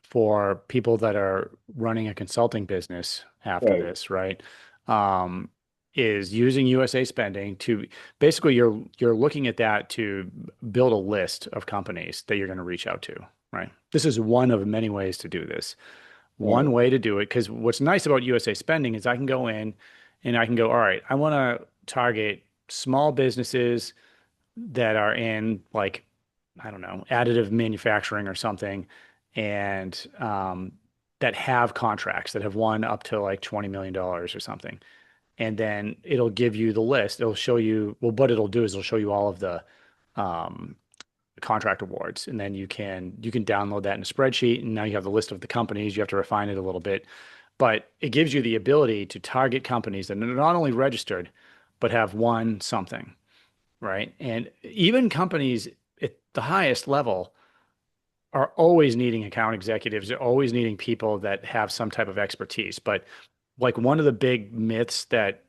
for people that are running a consulting business after right, this, right? Um, is using USA Spending to basically you're looking at that to build a list of companies that you're going to reach out to, right? This is one of many ways to do this. right, One way to do it, because what's nice about USA Spending is I can go in and I can go, all right, I want to target small businesses that are in like, I don't know, additive manufacturing or something, and that have contracts that have won up to like $20 million or something. And then it'll give you the list. It'll show you, well, what it'll do is it'll show you all of the um, contract awards, and then you can download that in a spreadsheet, and now you have the list of the companies. You have to refine it a little bit, but it gives you the ability to target companies that are not only registered, but have won something, right? And even companies at the highest level are always needing account executives. They're always needing people that have some type of expertise. But like one of the big myths that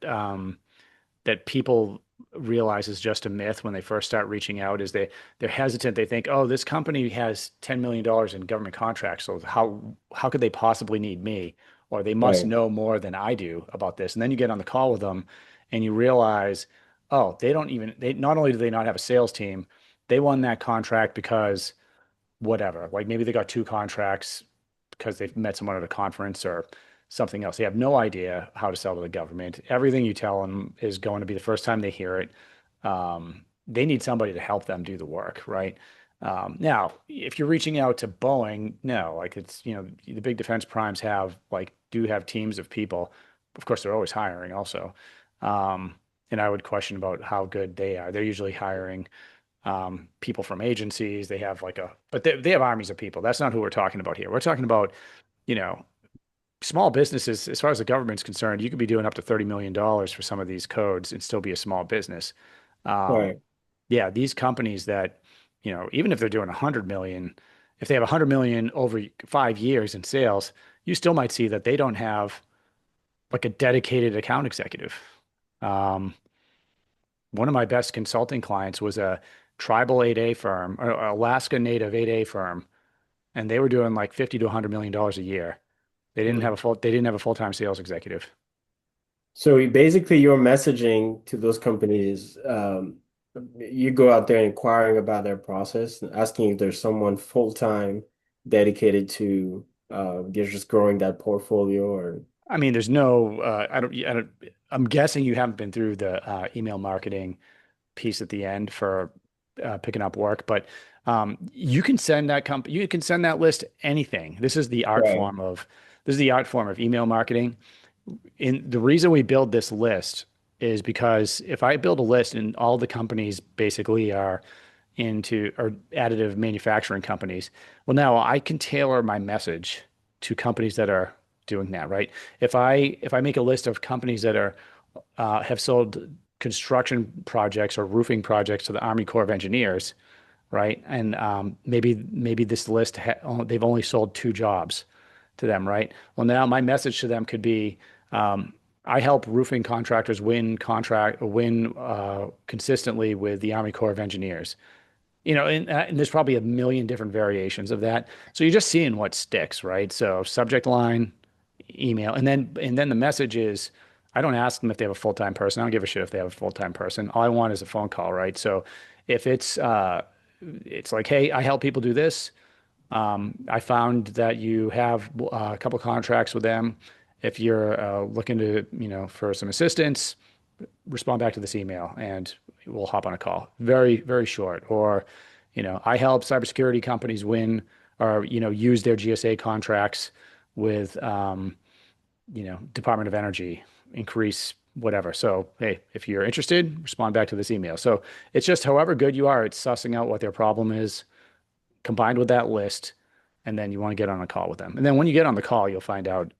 people realize is just a myth when they first start reaching out is they're hesitant. They think, oh, this company has $10 million in government contracts, so how could they possibly need me? Or they must right. know more than I do about this. And then you get on the call with them and you realize, oh, they not only do they not have a sales team, they won that contract because whatever. Like maybe they got two contracts because they've met someone at a conference or something else. They have no idea how to sell to the government. Everything you tell them is going to be the first time they hear it. They need somebody to help them do the work, right? Now, if you're reaching out to Boeing, no, like it's, the big defense primes do have teams of people. Of course, they're always hiring also. Um, and I would question about how good they are. They're usually hiring people from agencies. They have but they have armies of people. That's not who we're talking about here. We're talking about, you know, small businesses. As far as the government's concerned, you could be doing up to $30 million for some of these codes and still be a small business. Um, Right. yeah, these companies that, even if they're doing 100 million, if they have 100 million over 5 years in sales, you still might see that they don't have like a dedicated account executive. Um, One of my best consulting clients was a tribal 8A firm, or Alaska native 8A firm, and they were doing like 50 to $100 million a year. Mm. They didn't have a full-time sales executive. So basically your messaging to those companies, you go out there inquiring about their process and asking if there's someone full-time dedicated to just growing that portfolio or I mean, there's no, I'm guessing you haven't been through the email marketing piece at the end for picking up work, but you can send that list anything. right, This is the art form of email marketing. In the reason we build this list is because if I build a list and all the companies basically are additive manufacturing companies, well, now I can tailor my message to companies that are doing that, right? If I make a list of companies that are have sold construction projects or roofing projects to the Army Corps of Engineers, right? And maybe this list they've only sold two jobs to them, right? Well, now my message to them could be, I help roofing contractors win consistently with the Army Corps of Engineers. And there's probably a million different variations of that. So you're just seeing what sticks, right? So subject line, email, and then the message is, I don't ask them if they have a full-time person. I don't give a shit if they have a full-time person. All I want is a phone call, right? So if it's like, hey, I help people do this. I found that you have a couple contracts with them. If you're looking to, for some assistance, respond back to this email and we'll hop on a call. Very, very short. Or, I help cybersecurity companies win or, use their GSA contracts with, Department of Energy, increase whatever. So, hey, if you're interested, respond back to this email. So it's just however good you are, it's sussing out what their problem is combined with that list. And then you want to get on a call with them. And then when you get on the call, you'll find out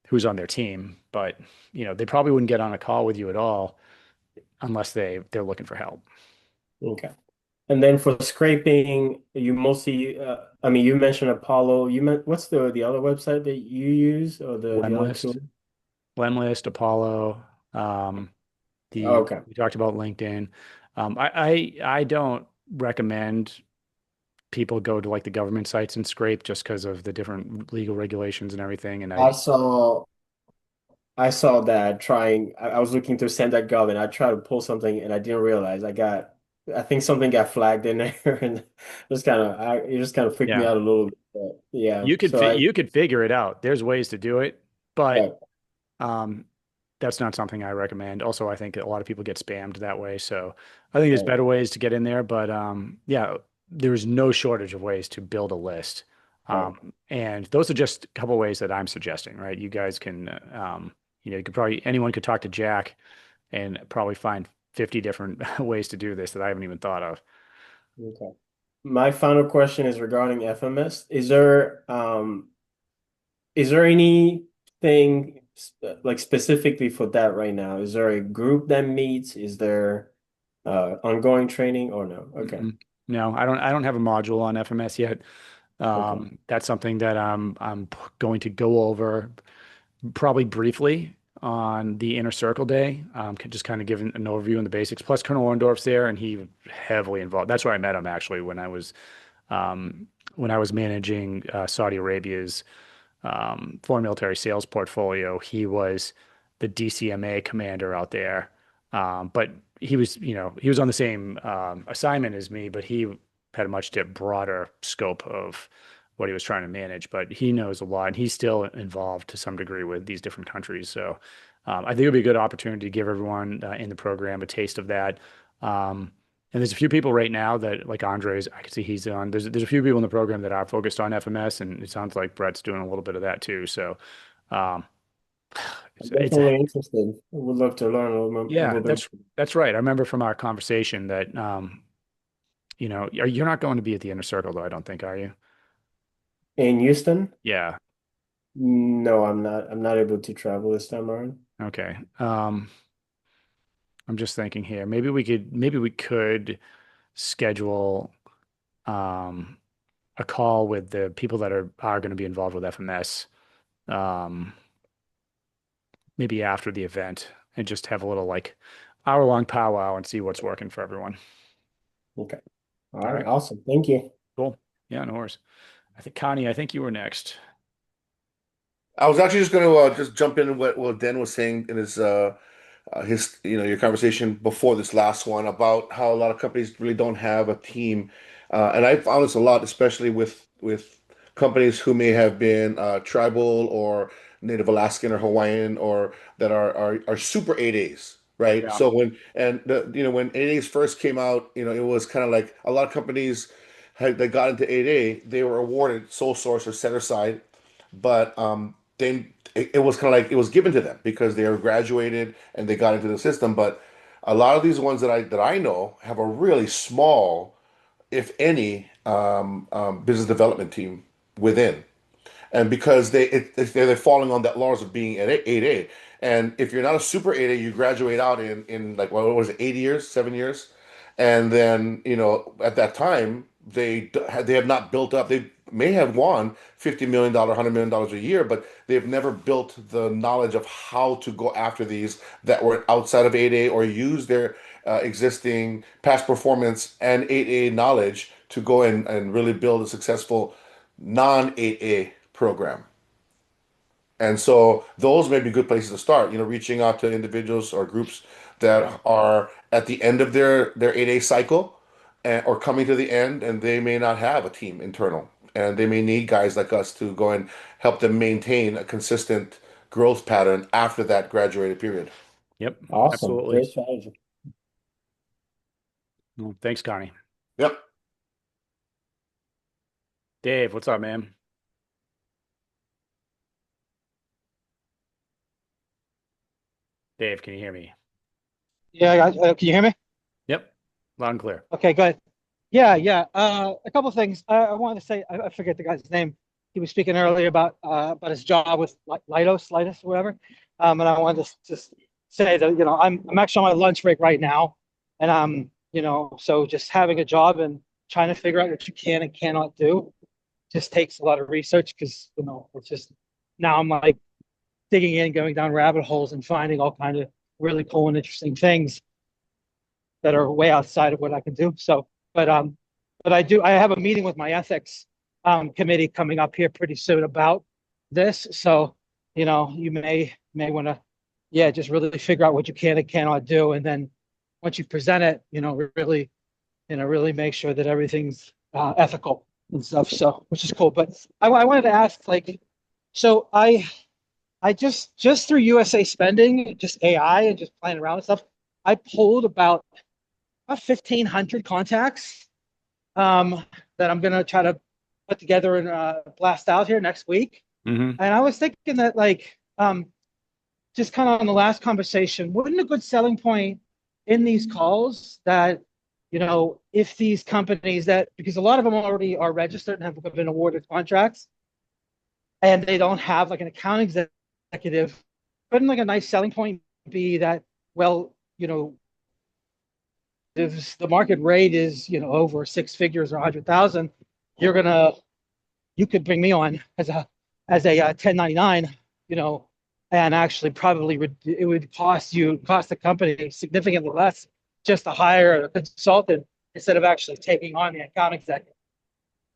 who's on their team. But, they probably wouldn't get on a call with you at all unless they're looking for help. Okay. And then for scraping, you mostly, I mean, you mentioned Apollo. What's the other website that you use or the other tool? Lemlist, Apollo. Okay. We talked about LinkedIn. I don't recommend people go to like the government sites and scrape just because of the different legal regulations and everything. And I saw that trying. I was looking through Send.gov and I tried to pull something and I didn't realize I think something got flagged in there and it just kind of freaked me yeah, out a little bit. But yeah. you could figure it out. There's ways to do it, but Yeah. that's not something I recommend. Also, I think a lot of people get spammed that way. So I think there's Right. better ways to get in there, but yeah, there's no shortage of ways to build a list. Right. And those are just a couple ways that I'm suggesting, right? You guys can, anyone could talk to Jack and probably find 50 different ways to do this that I haven't even thought of. Okay. My final question is regarding FMS. Is there anything like specifically for that right now? Is there a group that meets? Is there ongoing training or no? Okay. No, I don't have a module on FMS yet. Okay. That's something that I'm going to go over probably briefly on the Inner Circle Day. Just kind of give an overview and the basics. Plus, Colonel Orndorff's there, and he heavily involved. That's where I met him actually when I was managing Saudi Arabia's foreign military sales portfolio. He was the DCMA commander out there, but he was on the same assignment as me, but he had a much broader scope of what he was trying to manage. But he knows a lot, and he's still involved to some degree with these different countries. So I think it would be a good opportunity to give everyone in the program a taste of that. And there's a few people right now that, like Andres, I can see he's on. There's a few people in the program that are focused on FMS, and it sounds like Brett's doing a little bit of that too. So um, I'm it's definitely interested. I would love to learn a yeah, little bit. that's right. I remember from our conversation that you're not going to be at the Inner Circle though, I don't think, are you? In Houston? Yeah. No, I'm not. I'm not able to travel this time around. Okay. I'm just thinking here. Maybe we could schedule um a call with the people that are going to be involved with FMS, um, maybe after the event, and just have a little like hour-long powwow and see what's working for everyone. Okay. All All right. right. Awesome. Thank you. Cool. Yeah, no worries. Connie, I think you were next. I was actually just going to just jump in what Dan was saying in his your conversation before this last one about how a lot of companies really don't have a team, and I found this a lot, especially with companies who may have been tribal or Native Alaskan or Hawaiian or that are super 8As, right? Yeah. So when 8As first came out, it was kind of like a lot of companies that got into 8A, they were awarded sole source or set aside, but it was kind of like it was given to them because they were graduated and they got into the system. But a lot of these ones that I know have a really small, if any, business development team within, and because they're falling on that laws of being at 8A. And if you're not a super 8A, you graduate out in like what was it, 8 years, 7 years, and then at that time they have not built up. may have won $50 million, $100 million a year, but they've never built the knowledge of how to go after these that were outside of 8A or use their existing past performance and 8A knowledge to go and really build a successful non 8A program. And so those may be good places to start, reaching out to individuals or groups that are at the end of their 8A cycle or coming to the end, and they may not have a team internal. And they may need guys like us to go and help them maintain a consistent growth pattern after that graduated period. Yep, Awesome. absolutely. Great strategy. Well, thanks, Connie. Yep. Dave, what's up, man? Dave, can you hear me? Yeah, can you hear me? Yep, loud and clear. Okay, good. Yeah. A couple of things. I wanted to say, I forget the guy's name. He was speaking earlier about his job with Leidos, or whatever. And I wanted to just say that, I'm actually on my lunch break right now. And so just having a job and trying to figure out what you can and cannot do just takes a lot of research because, it's just now I'm like digging in, going down rabbit holes and finding all kind of really cool and interesting things that are way outside of what I can do. So, but I have a meeting with my ethics committee coming up here pretty soon about this. So, you may want to, just really figure out what you can and cannot do. And then once you present it, really make sure that everything's ethical and stuff. So, which is cool. But I wanted to ask, so I just through USA Spending, just AI and just playing around with stuff, I pulled about 1,500 contacts that I'm gonna try to put together and blast out here next week. Mm-hmm. And I was thinking that just kind of on the last conversation, wouldn't a good selling point in these calls that if these companies because a lot of them already are registered and have been awarded contracts, and they don't have an account executive, couldn't a nice selling point be that, well, if the market rate is over six figures or 100,000, you could bring me on as a 1099, and actually probably it would cost the company significantly less just to hire a consultant instead of actually taking on the account executive.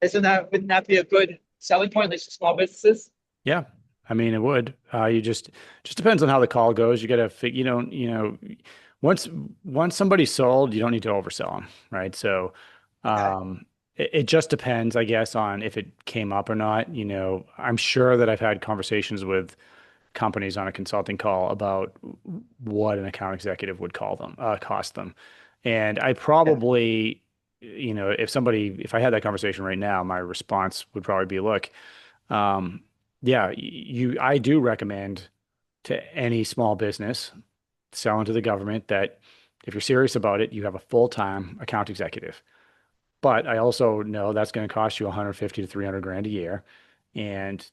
Wouldn't that be a good selling point, at least for small businesses? Yeah, I mean, it would. You just depends on how the call goes. You got to once somebody's sold, you don't need to oversell them, right? So, it just depends, I guess, on if it came up or not. I'm sure that I've had conversations with companies on a consulting call about what an account executive would cost them. And I probably, if I had that conversation right now, my response would probably be, look, I do recommend to any small business selling to the government that if you're serious about it, you have a full-time account executive. But I also know that's going to cost you 150 to 300 grand a year. And,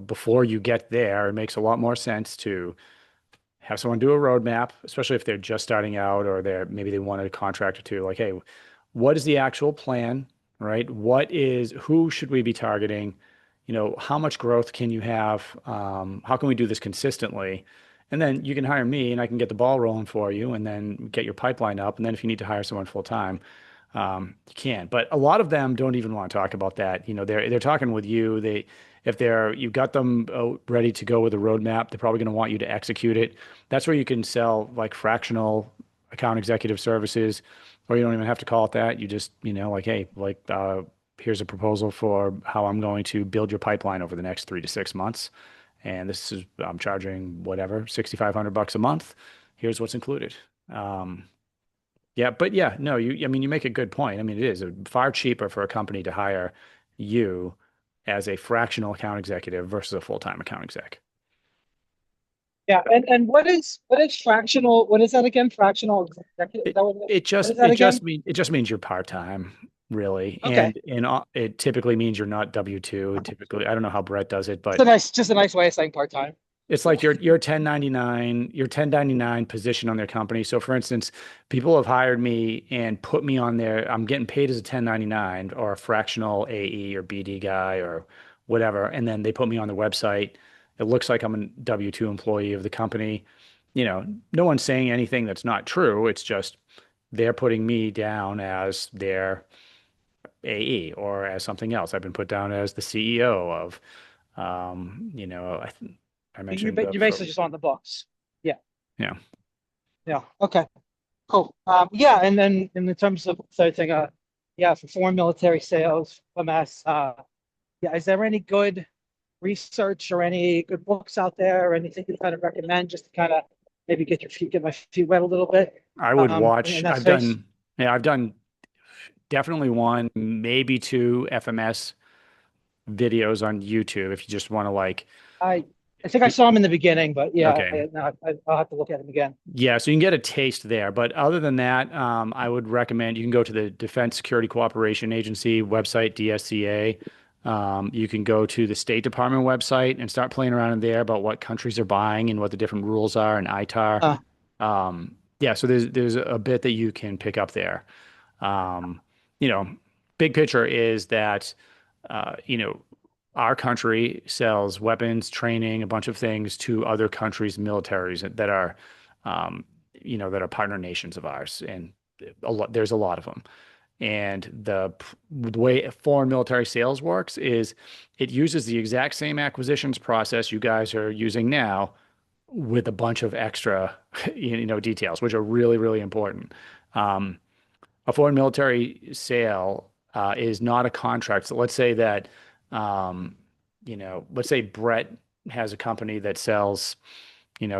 before you get there, it makes a lot more sense to have someone do a roadmap, especially if they're just starting out or maybe they wanted a contract or two. Like, hey, what is the actual plan, right? Who should we be targeting? How much growth can you have? How can we do this consistently? And then you can hire me and I can get the ball rolling for you and then get your pipeline up. And then if you need to hire someone full time, you can. But a lot of them don't even want to talk about that. They're talking with you. If you've got them ready to go with a roadmap, they're probably going to want you to execute it. That's where you can sell fractional account executive services, or you don't even have to call it that. You just, hey, here's a proposal for how I'm going to build your pipeline over the next 3 to 6 months. And I'm charging whatever, $6,500 a month. Here's what's included. You make a good point. I mean, it is far cheaper for a company to hire you as a fractional account executive versus a full-time account exec. Yeah, and what is fractional? What is that again? Fractional executive? It just means you're part-time, really. Okay. And it typically means you're not W-2. Typically, I don't know how Brett does it, but it's just a nice way of saying part-time. It's like your 1099 position on their company. So for instance, people have hired me and put me on there. I'm getting paid as a 1099 or a fractional AE or BD guy or whatever. And then they put me on the website. It looks like I'm a W-2 employee of the company. No one's saying anything that's not true. It's just they're putting me down as their AE or as something else. I've been put down as the CEO of, I mentioned You're basically just on the books. Yeah. yeah. Yeah. Okay. Cool. Yeah. And then in terms of third thing, yeah, for foreign military sales, FMS, yeah, is there any good research or any good books out there or anything you kind of recommend just to kind of maybe get my feet wet a little bit? I would in watch. that space? I've done definitely one, maybe two FMS videos on YouTube if you just want to like. I think I saw him in the beginning, but yeah, Okay. I'll have to look at him again. Yeah, so you can get a taste there. But other than that, I would recommend you can go to the Defense Security Cooperation Agency website, DSCA. You can go to the State Department website and start playing around in there about what countries are buying and what the different rules are and ITAR. Yeah, so there's a bit that you can pick up there. Um, Big picture is that, our country sells weapons, training, a bunch of things to other countries' militaries that are, that are partner nations of ours, and there's a lot of them. And the way foreign military sales works is it uses the exact same acquisitions process you guys are using now with a bunch of extra, details, which are really, really important. A foreign military sale is not a contract. So let's say that, let's say Brett has a company that sells,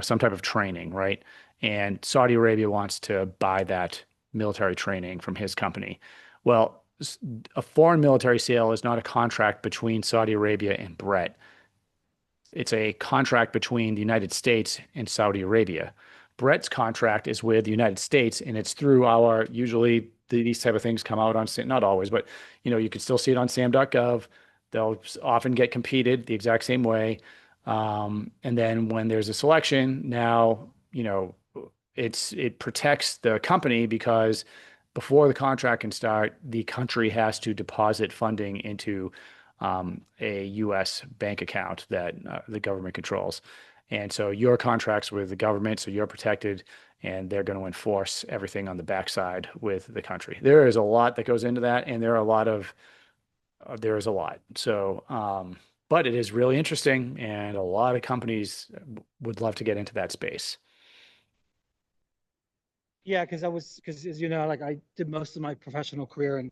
some type of training, right? And Saudi Arabia wants to buy that military training from his company. Well, a foreign military sale is not a contract between Saudi Arabia and Brett. It's a contract between the United States and Saudi Arabia. Brett's contract is with the United States, and it's through usually these type of things come out on, not always, but you can still see it on sam.gov. They'll often get competed the exact same way. And then when there's a selection, now, it protects the company because before the contract can start, the country has to deposit funding into a U.S. bank account that the government controls. And so your contract's with the government, so you're protected, and they're going to enforce everything on the backside with the country. There is a lot that goes into that, and there is a lot. So, but it is really interesting, and a lot of companies would love to get into that space. Yeah, because as you know, like I did most of my professional career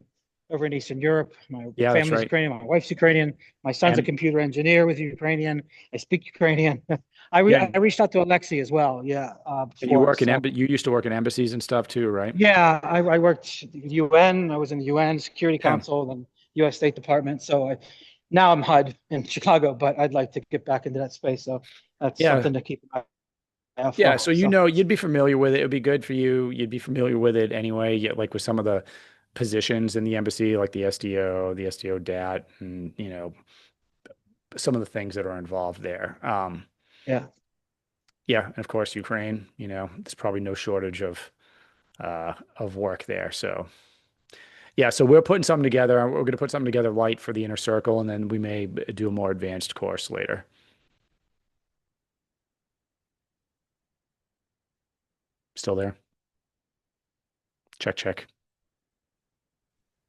over in Eastern Europe. My Yeah, that's family's right. Ukrainian, my wife's Ukrainian, my son's a And computer engineer with Ukrainian. I speak Ukrainian. yeah, I reached out to Alexei as well. Yeah, and you before. work in So you used to work in embassies and stuff too, right? yeah, I worked at the UN. I was in the UN Security Yeah. Council and U.S. State Department. So now I'm HUD in Chicago, but I'd like to get back into that space. So that's Yeah. something to keep an eye out Yeah, for. so you'd be familiar with it. It would be good for you. You'd be familiar with it anyway, like with some of the positions in the embassy, like the SDO, the SDO DAT, and some of the things that are involved there. Yeah. Yeah, and of course Ukraine. There's probably no shortage of work there. So yeah, so we're putting something together. We're going to put something together light for the inner circle, and then we may do a more advanced course later. Still there? Check.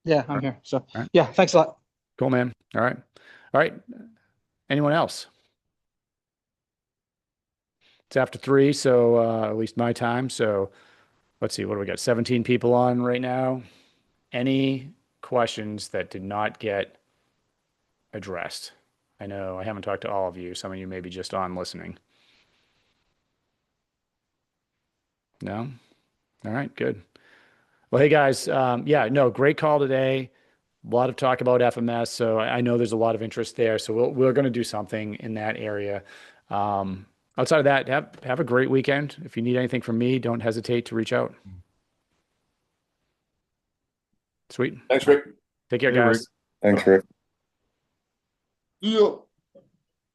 Yeah, I'm here. So All right. yeah, thanks a lot. Cool, man. All right. Anyone else? It's after 3, so at least my time. So let's see, what do we got? 17 people on right now. Any questions that did not get addressed? I know I haven't talked to all of you. Some of you may be just on listening. No? All right, good. Well, hey guys, great call today. A lot of talk about FMS, so I know there's a lot of interest there. So we're going to do something in that area. Outside of that, have a great weekend. If you need anything from me, don't hesitate to reach out. Sweet. Thanks, Rick. Take care, Hey, Rick. guys. Thanks, Rick. Yeah.